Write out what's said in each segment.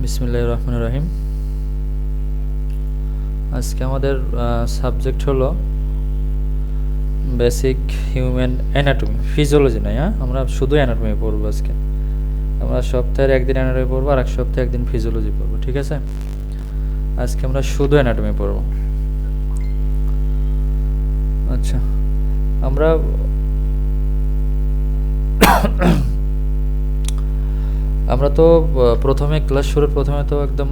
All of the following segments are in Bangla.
বিসমিল্লাহির রহমানির রহিম। আজকে আমাদের সাবজেক্ট হলো বেসিক হিউম্যান অ্যানাটমি, ফিজিওলজি নয়। আমরা শুধু অ্যানাটমি পড়বো আজকে। আমরা সপ্তাহের একদিন অ্যানাটমি পড়বো আর এক সপ্তাহে একদিন ফিজিওলজি পড়বো, ঠিক আছে? আজকে আমরা শুধু অ্যানাটমি পড়বো। আচ্ছা, আমরা আমরা তো প্রথমে প্রথমে তো একদম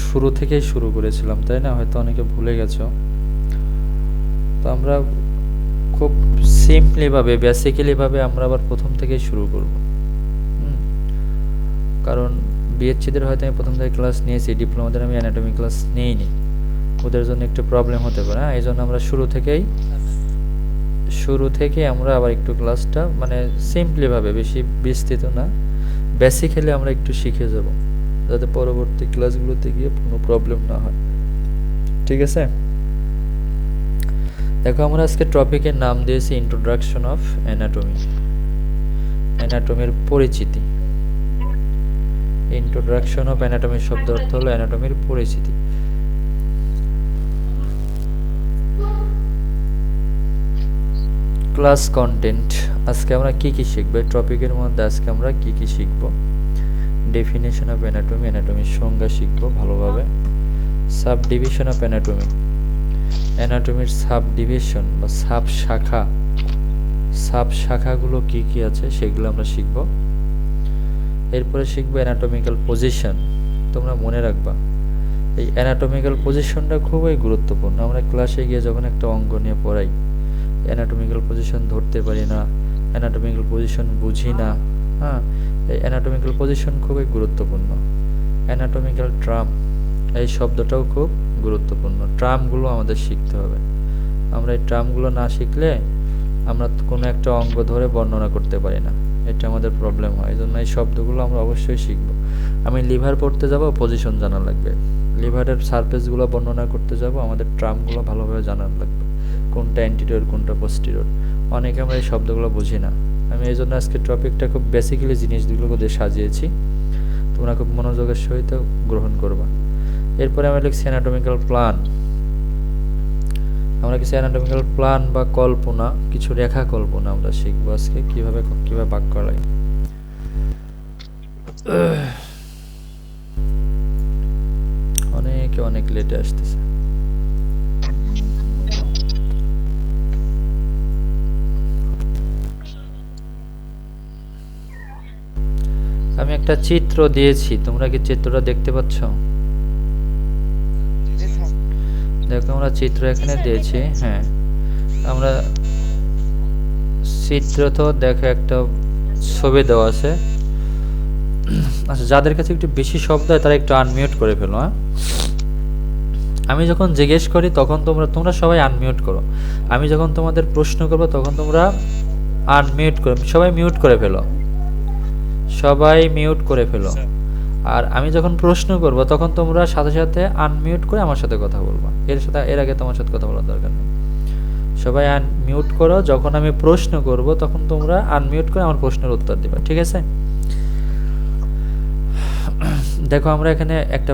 শুরু থেকেই শুরু করেছিলাম, তাই না? হয়তো অনেকে ভুলে গেছো। তো আমরা খুব সিম্পলিভাবে বেসিক্যালিভাবে আমরা আবার প্রথম থেকেই শুরু করব। কারণ বিএসসিদের হয়তো আমি প্রথম থেকে ক্লাস নিয়েছি, ডিপ্লোমাদের আমি অ্যানাটমি ক্লাস নিইনি, ওদের জন্য একটু প্রবলেম হতে পারে। এই জন্য আমরা শুরু থেকেই আমরা আবার একটু ক্লাসটা মানে সিম্পলিভাবে, বেশি বিস্তৃত না, বেসিক্যালি আমরা একটু শিখে যাব, যাতে পরবর্তী ক্লাসগুলোতে গিয়ে কোনো প্রবলেম না হয়, ঠিক আছে? দেখো, আমরা আজকে টপিকের নাম দিয়েছি ইন্ট্রোডাকশন অফ অ্যানাটমি, অ্যানাটমির পরিচিতি। ইন্ট্রোডাকশন অফ অ্যানাটমির শব্দ অর্থ হলো অ্যানাটমির পরিচিতি। ক্লাস কন্টেন্ট, আজকে আমরা কি কি শিখব এই টপিকের মধ্যে? আজকে আমরা কি কি শিখব? ডেফিনেশন অফ অ্যানাটমি, অ্যানাটমির সংজ্ঞা শিখব ভালোভাবে। সাব ডিভিশন অফ অ্যানাটমি, অ্যানাটমির সাব ডিভিশন বা সাব শাখাগুলো কি কি আছে সেগুলো আমরা শিখব। এরপরে শিখব অ্যানাটমিক্যাল পজিশন। তোমরা মনে রাখবা, এই অ্যানাটমিক্যাল পজিশনটা খুবই গুরুত্বপূর্ণ। আমরা ক্লাসে গিয়ে যখন একটা অঙ্গ নিয়ে পড়াই, অ্যানাটমিক্যাল পজিশন ধরতে পারি না, অ্যানাটমিক্যাল পজিশন বুঝি না। এই অ্যানাটমিক্যাল পজিশন খুবই গুরুত্বপূর্ণ। অ্যানাটমিক্যাল ট্রাম, এই শব্দটাও খুব গুরুত্বপূর্ণ। ট্রামগুলো আমাদের শিখতে হবে। আমরা এই ট্রামগুলো না শিখলে আমরা কোনো একটা অঙ্গ ধরে বর্ণনা করতে পারি না, এটা আমাদের প্রবলেম হয়। এই জন্য এই শব্দগুলো আমরা অবশ্যই শিখব। আমি লিভার পড়তে যাব, পজিশন জানা লাগবে। লিভারের সারফেসগুলো বর্ণনা করতে যাব, আমাদের ট্রামগুলো ভালোভাবে জানা লাগবে, কোনটা অ্যান্টিরিয়র কোনটা পোস্টেরিয়র। অনেকে আমরা এই শব্দগুলো বুঝি না। আমি এই জন্য আজকে টপিকটা খুব বেসিক্যালি জিনিসগুলো দিয়ে সাজিয়েছি, তোমরা খুব মনোযোগের সহিত গ্রহণ করবা। এরপরে আমরা লিখছি অ্যানাটমিক্যাল প্ল্যান। আমরা কিছু অ্যানাটমিক্যাল প্ল্যান বা কল্পনা, কিছু রেখা কল্পনা আমরা শিখবো আজকে, কিভাবে বাক করা লাগে। অনেক লেটে আসতেছে। আমি একটা চিত্র দিয়েছি, তোমরা কি চিত্রটা দেখতে পাচ্ছ? দেখো, আমরা চিত্র এখানে দিয়েছি। হ্যাঁ, আমরা চিত্র তো দেখো একটা ছবি দেওয়া আছে। আচ্ছা, যাদের কাছে একটু বেশি শব্দ হয় তারা একটু আনমিউট করে ফেলো। আমি যখন জিজ্ঞেস করি তখন তোমরা সবাই আনমিউট করো। আমি যখন তোমাদের প্রশ্ন করব তখন তোমরা আনমিউট করো, সবাই মিউট করে ফেলো, সবাই মিউট করে ফেলো। আর আমি যখন প্রশ্ন করব তখন তোমরা সাথে সাথে আনমিউট করে আমার সাথে কথা বলবা। এর আগে তোমার সাথে কথা বলার দরকার নেই। সবাই আনমিউট করো, যখন আমি প্রশ্ন করব তখন তোমরা আনমিউট করে আমার প্রশ্নের উত্তর দিবা, ঠিক আছে? দেখো, আমরা এখানে একটা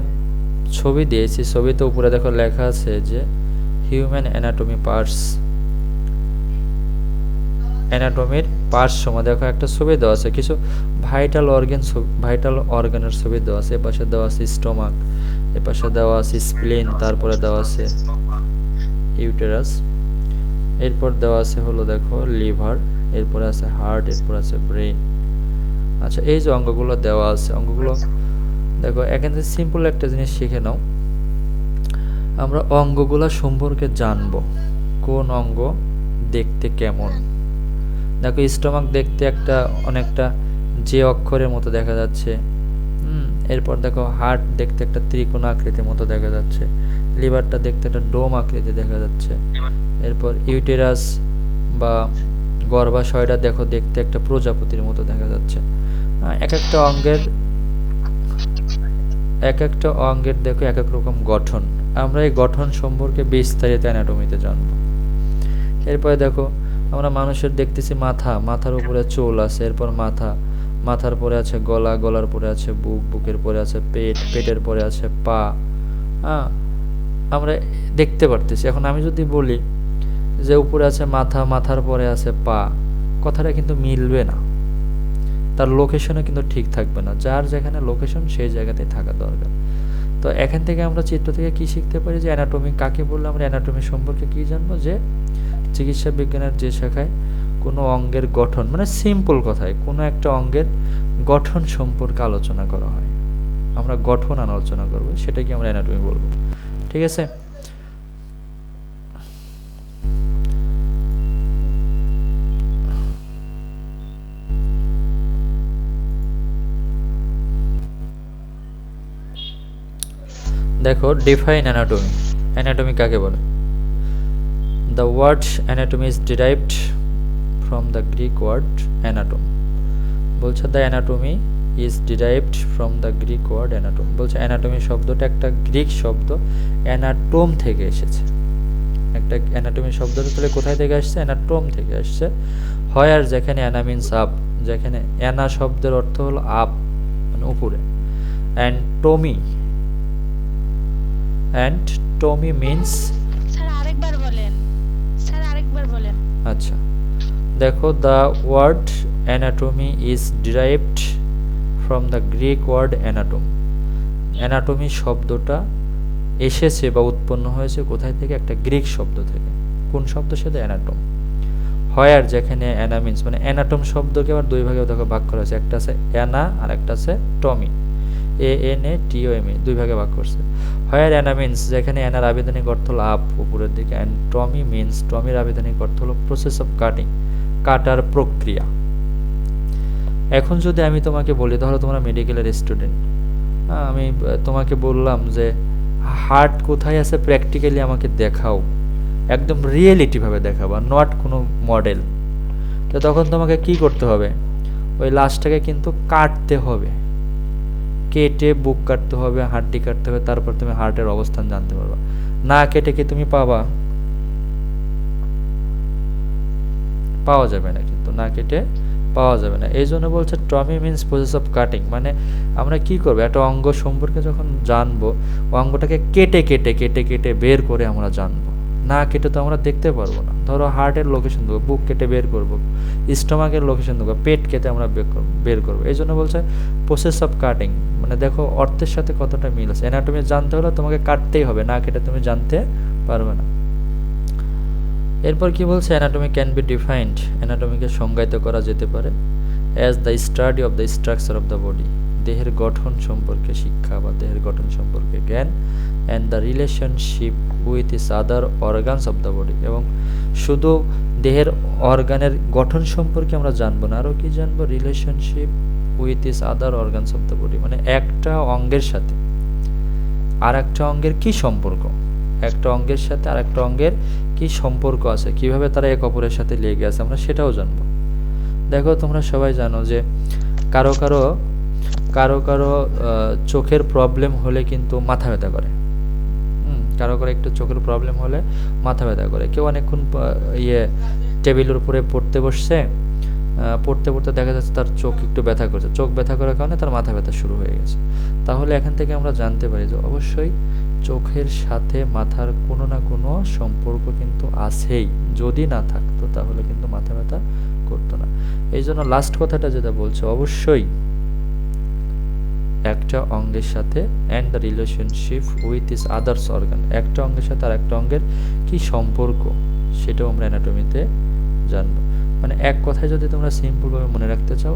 ছবি দিয়েছি। ছবিতে উপরে দেখো লেখা আছে যে হিউম্যান অ্যানাটমি পার্টস, অ্যানাটমির পার্টস সময় দেখো একটা ছবি দেওয়া আছে, কিছু ভাইটাল অর্গানের ছবি দেওয়া আছে। এপাশে দেওয়া আছে স্টোমাক, এপাশে দেওয়া আছে স্প্লিন, তারপরে দেওয়া আছে ইউটেরাস, এরপর দেওয়া আছে হলো দেখো লিভার, এরপরে আছে হার্ট, এরপর আছে ব্রেন। আচ্ছা, এই যে অঙ্গগুলো দেওয়া আছে, অঙ্গগুলো দেখো এখানে সিম্পল একটা জিনিস শিখে নাও। আমরা অঙ্গগুলো সম্পর্কে জানবো, কোন অঙ্গ দেখতে কেমন। দেখো, স্টোমাক দেখতে অনেকটা যে অক্ষরের মতো দেখা যাচ্ছে। এরপর দেখো হার্ট দেখতে একটা ত্রিকোণ আকৃতির মতো দেখা যাচ্ছে, লিভারটা দেখতে একটা ডোম আকৃতি দেখা যাচ্ছে। এরপর ইউটেরাস বা গর্ভাশয়টা দেখো দেখতে একটা প্রজাপতির মতো দেখা যাচ্ছে। এক একটা অঙ্গের দেখো এক এক রকম গঠন। আমরা এই গঠন সম্পর্কে বিস্তারিত অ্যানাটমিতে জানব। এরপরে দেখো, আমরা মানুষের দেখতেছি মাথার উপরে চুল আছে, এরপর মাথার পরে আছে গলা, গলার পরে আছে বুক, বুকের পরে আছে পেট, পেটের পরে আছে পা। হ্যাঁ, আমরা দেখতে পারতেছি। এখন আমি যদি বলি যে উপরে আছে মাথা, মাথার পরে আছে পা, কথাটা কিন্তু মিলবে না, তার লোকেশনও কিন্তু ঠিক থাকবে না। যার যেখানে লোকেশন সেই জায়গাতেই থাকা দরকার। তো এখান থেকে আমরা চিত্র থেকে কি শিখতে পারি যে অ্যানাটমি কাকে বললে আমরা অ্যানাটমি সম্পর্কে কি জানবো, যে চিকিৎসা বিজ্ঞানের যে শাখায় কোনো অঙ্গের গঠন, মানে সিম্পল কথায় কোনো একটা অঙ্গের গঠন সম্পর্কে আলোচনা করা হয়, আমরা গঠন আলোচনা করব, সেটাকে আমরা অ্যানাটমি বলবো। ঠিক আছে? দেখো, ডিফাইন অ্যানাটমি। অ্যানাটমি কাকে বলে? The word anatomy is derived from the Greek word anatom. বলছে the anatomy is derived from the Greek word anatom. বলছে anatomy শব্দটা একটা গ্রিক শব্দ, অ্যানাটোম থেকে এসেছে। একটা anatomy শব্দটা তাহলে কোথায় থেকে আসছে? অ্যানাটোম থেকে আসছে। হয় আর যেখানে অ্যানা মিন্স আপ, যেখানে অ্যানা শব্দের অর্থ হলো আপ, মানে উপরে, and tomy, and tomy means, আচ্ছা দেখো, the word anatomy is derived from the Greek word anatome. Anatomy শব্দটা এসেছে বা উৎপন্ন হয়েছে কোথায় থেকে? একটা গ্রিক শব্দ থেকে। কোন শব্দ সেটা? অ্যানাটম। হয় আর যেখানে অ্যানা মিন্স, মানে অ্যানাটম শব্দকে আবার দুই ভাগে ভাগ করা হয়েছে, একটা আছে অ্যানা আর একটা আছে টমি, ANATOME, দুই ভাগে ভাগ করছে। হয় আর অ্যানা মিন্স, যেখানে অ্যানার আবেদনিক অর্থ হলো আপ, উপরের দিকে, অ্যান্ড টমি মিন্স, টমির আবেদনিক অর্থ হলো প্রসেস অফ কাটিং, কাটার প্রক্রিয়া। এখন যদি আমি তোমাকে বলি, তাহলে তোমরা মেডিকেলের স্টুডেন্ট, আমি তোমাকে বললাম যে হার্ট কোথায় আছে প্র্যাকটিক্যালি আমাকে দেখাও, একদম রিয়েলিটিভাবে দেখাবা, নট কোনো মডেল। তো তখন তোমাকে কি করতে হবে? ওই লাশটাকে কিন্তু কাটতে হবে, কেটে বুক কাটতে হবে, হাড্ডি কাটতে হবে, তারপর তুমি হার্টের অবস্থান জানতে পারবা। না কেটে কি তুমি পাবা? পাওয়া যাবে না, কিন্তু না কেটে পাওয়া যাবে না। এই জন্য বলছে টমি মিন্স প্রসেস অফ কাটিং, মানে আমরা কি করবো, একটা অঙ্গ সম্পর্কে যখন জানবো, অঙ্গটাকে কেটে কেটে কেটে কেটে বের করে আমরা জানবো। না কেটে তো আমরা দেখতে পারবো না। ধরো হার্টের লোকেশন দেবো, বুক কেটে বের করবো, স্টোমাকের লোকেশন দেবো, পেট কেটে আমরা বের করবো। এই জন্য বলছে প্রসেস অফ কাটিং, মানে দেখো অর্থের সাথে কতটা মিল আছে। অ্যানাটমি জানতে হলে তোমাকে কাটতেই হবে, না কেটে তুমি জানতে পারবে না। এরপর কি বলছে? অ্যানাটমি ক্যান বি ডিফাইন্ড, অ্যানাটমিকে সংজ্ঞায়িত করা যেতে পারে as the study of the structure of the body, দেহের গঠন সম্পর্কে শিক্ষা বা দেহের গঠন সম্পর্কে জ্ঞান, and the relationship with is other organs of the body. এবং শুধু দেহের অর্গানের গঠন সম্পর্কে আমরা জানবো না, আরও কি জানবো? Relationship with is other organs of the body, মানে একটা অঙ্গের সাথে আর একটা অঙ্গের কি সম্পর্ক, একটা অঙ্গের সাথে আর একটা অঙ্গের কি সম্পর্ক আছে, কিভাবে তারা এক অপরের সাথে লেগে আছে, আমরা সেটাও জানবো। দেখো, তোমরা সবাই জানো যে কারো কারো কারো কারো চোখের প্রবলেম হলে কিন্তু মাথা ব্যথা করে। কারো কারো একটু চোখের প্রবলেম হলে মাথা ব্যথা করে। কেউ অনেকক্ষণ টেবিলের উপরে পড়তে বসছে, পড়তে পড়তে দেখা যাচ্ছে তার চোখ একটু ব্যথা করছে, চোখ ব্যথা করার কারণে তার মাথা ব্যথা শুরু হয়ে গেছে। তাহলে এখান থেকে আমরা জানতে পারি যে অবশ্যই চোখের সাথে মাথার কোনো না কোনো সম্পর্ক কিন্তু আছেই, যদি না থাকতো তাহলে কিন্তু মাথা ব্যথা করতো না। এই জন্য লাস্ট কথাটা যেটা বলছে, অবশ্যই একটা অঙ্গের সাথে and the relationship with its others organ, একটা অঙ্গের সাথে আর একটা অঙ্গের কি সম্পর্ক, সেটাও আমরা অ্যানাটমিতে জানবো। মানে এক কথায় যদি তোমরা সিম্পলভাবে মনে রাখতে চাও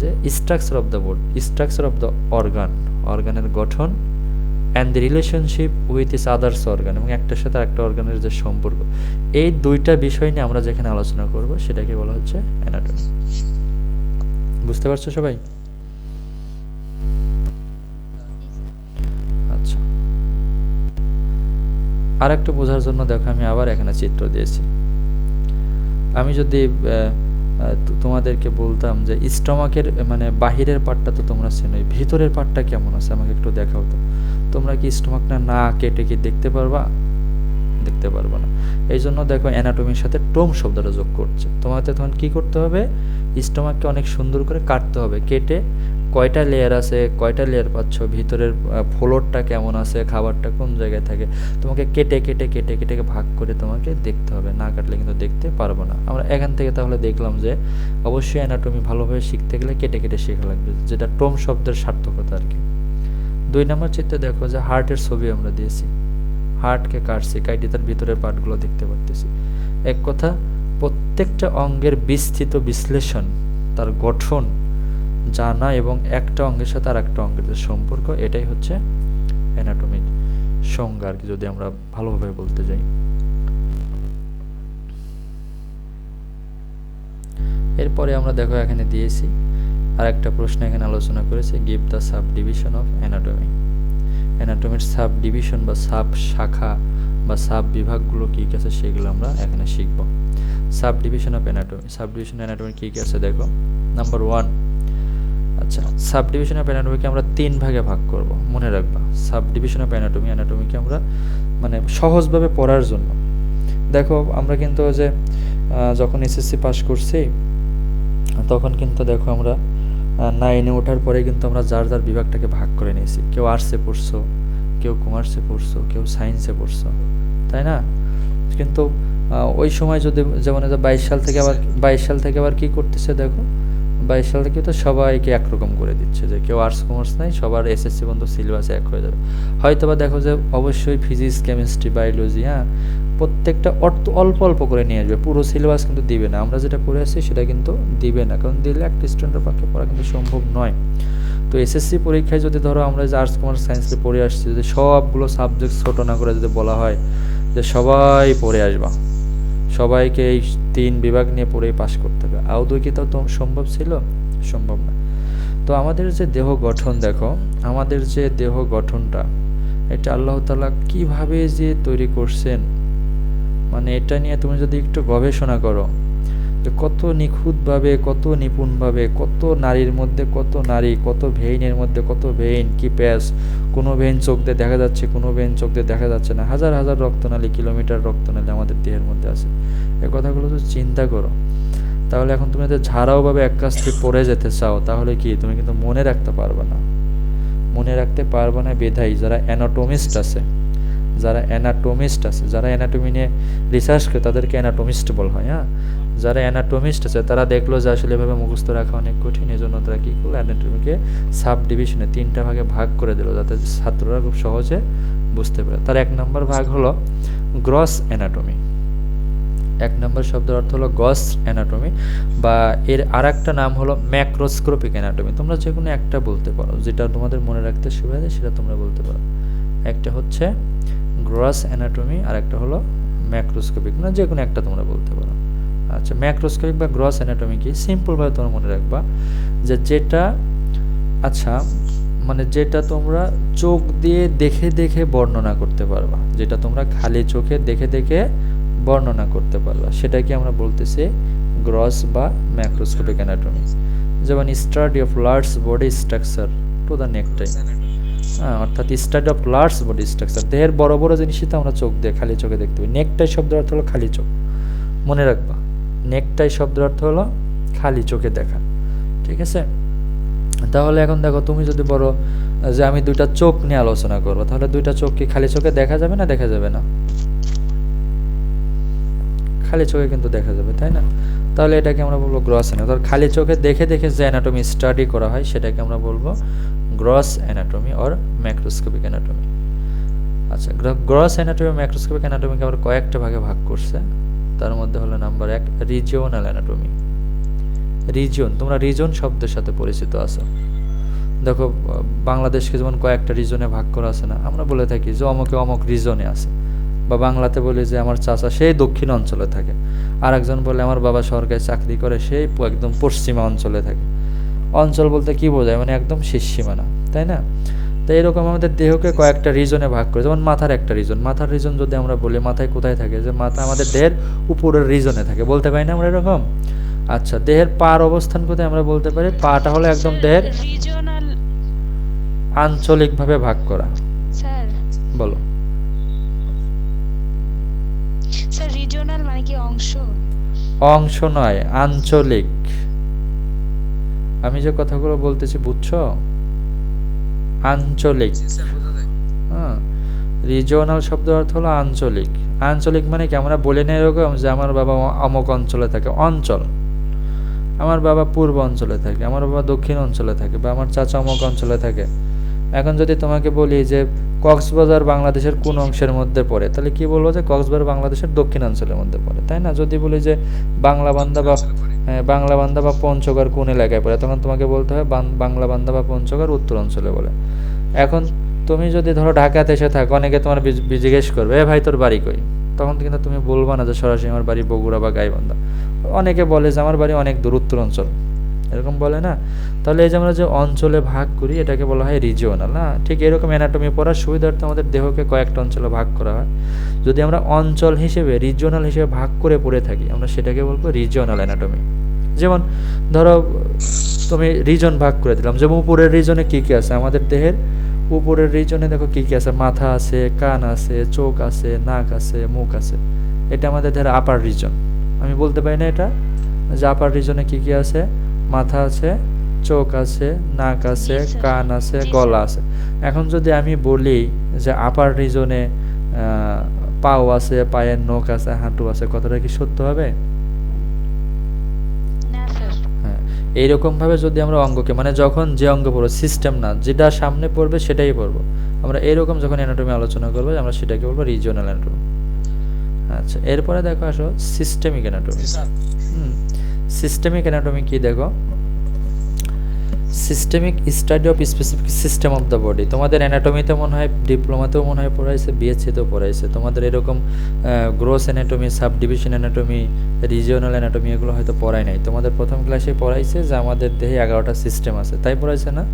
যে structure of the body, structure of the organ, অর্গানের গঠন, and the relationship with its others organ, এবং একটার সাথে আরেকটা অর্গানের যে সম্পর্ক, এই দুইটা বিষয় নিয়ে আমরা যেখানে আলোচনা করব সেটাকে বলা হচ্ছে অ্যানাটমি। বুঝতে পারছো সবাই? আচ্ছা, আর একটু বোঝার জন্য দেখো আমি আবার এখানে চিত্র দিয়েছি। আমি যদি তোমাদেরকে বলতাম যে স্টমাকের মানে বাহিরের পার্টটা তো তোমরা চেনোই, ভিতরের পার্টটা কেমন আছে আমাকে একটু দেখাও তো। তোমরা কি স্টমাকটা না কেটে কি দেখতে পারবা? দেখতে পারবে না। এই জন্য দেখো অ্যানাটমির সাথে টোম শব্দটা যোগ করছে। তোমাকে তখন কি করতে হবে, স্টোমাককে অনেক সুন্দর করে কাটতে হবে, কেটে কয়টা লেয়ার আছে, কয়টা লেয়ার পাচ্ছ, ভিতরের ফ্লোরটা কেমন আছে, খাবারটা কোন জায়গায় থাকে, তোমাকে কেটে কেটে কেটে কেটে ভাগ করে তোমাকে দেখতে হবে, না কাটলে কিন্তু দেখতে পারবো না। আমরা এখান থেকে তাহলে দেখলাম যে অবশ্যই অ্যানাটমি ভালোভাবে শিখতে গেলে কেটে কেটে শেখা লাগবে, যেটা টোম শব্দের সার্থকতা আর কি। 2 নম্বর চিত্রে দেখো যে হার্টের ছবি আমরা দিয়েছি, হার্টকে কাটছি, কাইটে তার ভিতরের পার্টগুলো দেখতে পারতেছি। এক কথা, প্রত্যেকটা অঙ্গের বিস্তৃত বিশ্লেষণ, তার গঠন জানা এবং একটা অঙ্গের সাথে আর একটা অঙ্গের যে সম্পর্ক, এটাই হচ্ছে অ্যানাটমির সংজ্ঞা আর কি, যদি আমরা ভালোভাবে বলতে যাই। এরপরে আমরা দেখো এখানে দিয়েছি আর একটা প্রশ্ন এখানে আলোচনা করেছে, give the sub division of anatomy. অ্যানাটমির সাব ডিভিশন বা সাব শাখা বা সাব বিভাগগুলো কী কী আছে সেগুলো আমরা এখানে শিখব। Sub division of anatomy, sub division anatomy কী কী আছে দেখো। নাম্বার 1, আচ্ছা, সাব ডিভিশন অফ অ্যানাটমিকে আমরা 3 ভাগে ভাগ করব, মনে রাখবা। সাব ডিভিশন অফ অ্যানাটমি, অ্যানাটমিকে আমরা মানে সহজভাবে পড়ার জন্য দেখো, আমরা কিন্তু যে যখন এসএসসি পাস করছি তখন কিন্তু দেখো আমরা 9-এ ওঠার পরে কিন্তু আমরা যার যার বিভাগটাকে ভাগ করে নিয়েছি। কেউ আর্টসে পড়ছো, কেউ কমার্সে পড়ছো, কেউ সায়েন্সে পড়ছো, তাই না? কিন্তু ওই সময় যদি যেমন 22 সাল থেকে আবার কি করতেছে দেখো, 22 সাল থেকে তো সবাইকে একরকম করে দিচ্ছে, যে কেউ আর্টস কমার্স নাই, সবার এসএসসি পর্যন্ত সিলেবাস এক হয়ে যাবে। হয়তো বা দেখো যে অবশ্যই ফিজিক্স, কেমিস্ট্রি, বায়োলজি, প্রত্যেকটা অল্প অল্প করে নিয়ে আসবে, পুরো সিলেবাস কিন্তু দিবে না। আমরা যেটা পড়ে আসছি সেটা কিন্তু দিবে না, কারণ দিলে একটা স্টুডেন্টের পক্ষে পড়া কিন্তু সম্ভব নয়। তো এসএসসি পরীক্ষায় যদি ধরো আমরা যে আর্টস কমার্স সায়েন্সে পড়ে আসছি, যদি সবগুলো সাবজেক্ট ছোটো না করে যদি বলা হয় যে সবাই পড়ে আসবা, সবাইকে এই 3 বিভাগ নিয়ে পড়েই পাশ করতে হবে, আদৌ কি তাও তো সম্ভব ছিল? সম্ভব না। তো আমাদের যে দেহ গঠন দেখো, আমাদের যে দেহ গঠনটা, এটা আল্লাহ তাআলা কিভাবে যে তৈরি করছেন, মানে এটা নিয়ে তুমি যদি একটু গবেষণা করো যে কত নিখুঁতভাবে, কত নিপুণভাবে, কত নারীর মধ্যে কত নারী, কত ভেইনের মধ্যে কত ভেইন, কি প্যাচ, কোনো ভেইন চোখ দিয়ে দেখা যাচ্ছে, কোনো ভেইন চোখ দিয়ে দেখা যাচ্ছে না, হাজার হাজার রক্তনালী, কিলোমিটার রক্তনালী আমাদের দেহের মধ্যে আছে। এই কথাগুলো যদি চিন্তা করো, তাহলে এখন তুমি যদি ঝাড়াওভাবে এক কাছ থেকে পড়ে যেতে চাও, তাহলে কি তুমি কিন্তু মনে রাখতে পারবে না। মনে রাখতে পারবে না বিধায় যারা অ্যানাটমিস্ট আছে, যারা অ্যানাটমি নিয়ে রিসার্চ করে তাদেরকে অ্যানাটমিস্ট বলা হয়। যারা অ্যানাটমিস্ট আছে তারা দেখলো যে আসলে এভাবে মুখস্থ রাখা অনেক কঠিন, এই জন্য তারা কী করলো, অ্যানাটমিকে সাব ডিভিশনে 3টা ভাগে ভাগ করে দিল, যাতে ছাত্ররা খুব সহজে বুঝতে পারে। তার 1 নম্বর ভাগ হলো গ্রস অ্যানাটমি। 1 নম্বর শব্দের অর্থ হলো গ্রস অ্যানাটমি, বা এর আরেকটা নাম হলো ম্যাক্রোস্কোপিক অ্যানাটমি। তোমরা যে কোনো একটা বলতে পারো, যেটা তোমাদের মনে রাখতে সুবিধা হয় সেটা তোমরা বলতে পারো। একটা হচ্ছে গ্রস অ্যানাটমি আর একটা হলো ম্যাক্রোস্কোপিক, না যে কোনো একটা তোমরা বলতে পারো। আচ্ছা, ম্যাক্রোস্কোপিক বা গ্রস অ্যানাটমি কি, সিম্পলভাবে তোমরা মনে রাখবা যে যেটা, আচ্ছা মানে যেটা তোমরা চোখ দিয়ে দেখে দেখে বর্ণনা করতে পারবা, যেটা তোমরা খালি চোখে দেখে দেখে বর্ণনা করতে পারবা, সেটাকে আমরা বলতেছি গ্রস বা ম্যাক্রোস্কোপিক অ্যানাটমি। যেমন study of large body structure to the naked eye, অর্থাৎ study of large body structure, দেহের বড় বড় জিনিসই তো আমরা চোখ দিয়ে খালি চোখে দেখতে পাই। নেকটাই শব্দের অর্থ হলো খালি চোখ, মনে রাখবা, নেকটাই শব্দের অর্থ হলো খালি চোখে দেখা, ঠিক আছে? তাহলে এখন দেখো, তুমি যদি বলো যে আমি 2টা চোখ নিয়ে আলোচনা করবো, তাহলে 2টা চোখ কি খালি চোখে দেখা যাবে না? দেখা যাবে না, খালি চোখে কিন্তু দেখা যাবে, তাই না? তাহলে এটাকে আমরা বলবো গ্রস অ্যানাটমি। খালি চোখে দেখে দেখে যে অ্যানাটমি স্টাডি করা হয় সেটাকে আমরা বলবো gross anatomy or macroscopic anatomy. আচ্ছা, গ্রস অ্যানাটমি, ম্যাক্রোস্কোপিক অ্যানাটমিকে আমরা কয়েকটা ভাগে ভাগ করছে। তার মধ্যে হলো নাম্বার 1 রিজিওনাল অ্যানাটমি। রিজিয়ন, তোমরা রিজন শব্দের সাথে পরিচিত আছো। দেখো, বাংলাদেশকে যেমন কয়েকটা রিজনে ভাগ করা আছে না, আমরা বলে থাকি যে অমুকে অমুক রিজনে আছে, বা বাংলাতে বলি যে আমার চাচা সেই দক্ষিণ অঞ্চলে থাকে, আর একজন বলে আমার বাবা সরকারি চাকরি করে সেই একদম পশ্চিমা অঞ্চলে থাকে। অঞ্চল বলতে কি বোঝায়, মানে একদম শেষ সীমানা, তাই না? তো এরকম আমাদের দেহকে কয়েকটা রিজনে ভাগ করে, যেমন মাথার একটা রিজন, মাথার রিজন যদি আমরা বলি, মাথায় কোথায় থাকে, যে মাথা আমাদের দেহের উপরের রিজনে থাকে, বলতে পারি না আমরা এরকম? আচ্ছা, দেহের পার অবস্থান কোথায় আমরা বলতে পারি? পাটা হলো একদম দেহের আঞ্চলিকভাবে ভাগ করা। বলো। কি অংশ? অংশ নয়, আঞ্চলিক। আমি যে কথাগুলো বলতেছি বুঝছো? আঞ্চলিক। হ্যাঁ, রিজিওনাল শব্দ অর্থ হলো আঞ্চলিক। আঞ্চলিক মানে কি, আমরা বলি না এরকম যে আমার বাবা অমুক অঞ্চলে থাকে, অঞ্চল। আমার বাবা পূর্ব অঞ্চলে থাকে, আমার বাবা দক্ষিণ অঞ্চলে থাকে, বা আমার চাচা অমুক অঞ্চলে থাকে। এখন যদি তোমাকে বলি যে কক্সবাজার বাংলাদেশের কোন অংশের মধ্যে পড়ে, তাহলে কি বলবো যে কক্সবাজার বাংলাদেশের দক্ষিণাঞ্চলের মধ্যে পড়ে, তাই না? যদি বলি যে বাংলাবান্ধা বা বাংলাবান্ধা বা পঞ্চগড় কোন এলাকায় পড়ে, তখন তোমাকে বলতে হবে বাংলাবান্ধা বা পঞ্চগড় উত্তর অঞ্চলে বলে। এখন তুমি যদি ধরো ঢাকাতে এসে থাকো, অনেকে তোমার জিজ্ঞেস করবে এ ভাই তোর বাড়ি কই, তখন কিন্তু তুমি বলবা না যে সরাসরি আমার বাড়ি বগুড়া বা গাইবান্ধা। অনেকে বলে যে আমার বাড়ি অনেক দূর, উত্তর অঞ্চল, এরকম বলে না? তাহলে এই যে আমরা যে অঞ্চলে ভাগ করি এটাকে বলা হয় রিজিওনাল। না, ঠিক এরকম অ্যানাটমি পড়ার সুবিধার্থে আমাদের দেহকে কয়েকটা অঞ্চলে ভাগ করা হয়। যদি আমরা অঞ্চল হিসেবে রিজিওনাল হিসেবে ভাগ করে পড়ে থাকি, আমরা সেটাকে বলবো রিজিওনাল অ্যানাটমি। যেমন ধরো তুমি রিজন ভাগ করে দিলাম, যেমন উপরের রিজনে কী কী আছে আমাদের দেহের, উপরের রিজনে দেখো কী কী আছে, মাথা আছে, কান আছে, চোখ আছে, নাক আছে, মুখ আছে। এটা আমাদের দেহের আপার রিজন। আমি বলতে পারি না এটা যে আপার রিজনে কী কী আছে? মাথা আছে, চোখ আছে, নাক আছে, কান আছে, গলা আছে। এখন যদি আমি বলি যে আপার রিজনে পাও আছে, পায়ের নখ আছে, হাঁটু আছে, কথাটা কি সত্য হবে? হ্যাঁ, এইরকমভাবে যদি আমরা অঙ্গকে, মানে যখন যে অঙ্গ পড়বো, সিস্টেম না, যেটা সামনে পড়বে সেটাই পড়বো আমরা, এরকম যখন অ্যানাটমি আলোচনা করবো আমরা সেটাকে বলবো রিজিওনাল অ্যানাটমি। আচ্ছা, এরপরে দেখো আসো সিস্টেমিক অ্যানাটমি। সিস্টেমিক অ্যানাটমি কি দেখো? Systemic study of specific system of the body. তোমাদের অ্যানাটমিতে মনে হয়, ডিপ্লোমাতেও মনে হয় পড়াইছে, বিএসসিতেও পড়াইছে। তোমাদের এরকম gross anatomy, sub division anatomy, regional anatomy এগুলো হয়তো পড়াই নাই। তোমাদের প্রথম ক্লাসে পড়াইছে যে আমাদের দেহে 11টা সিস্টেম আছে, তাই পড়াইছে না?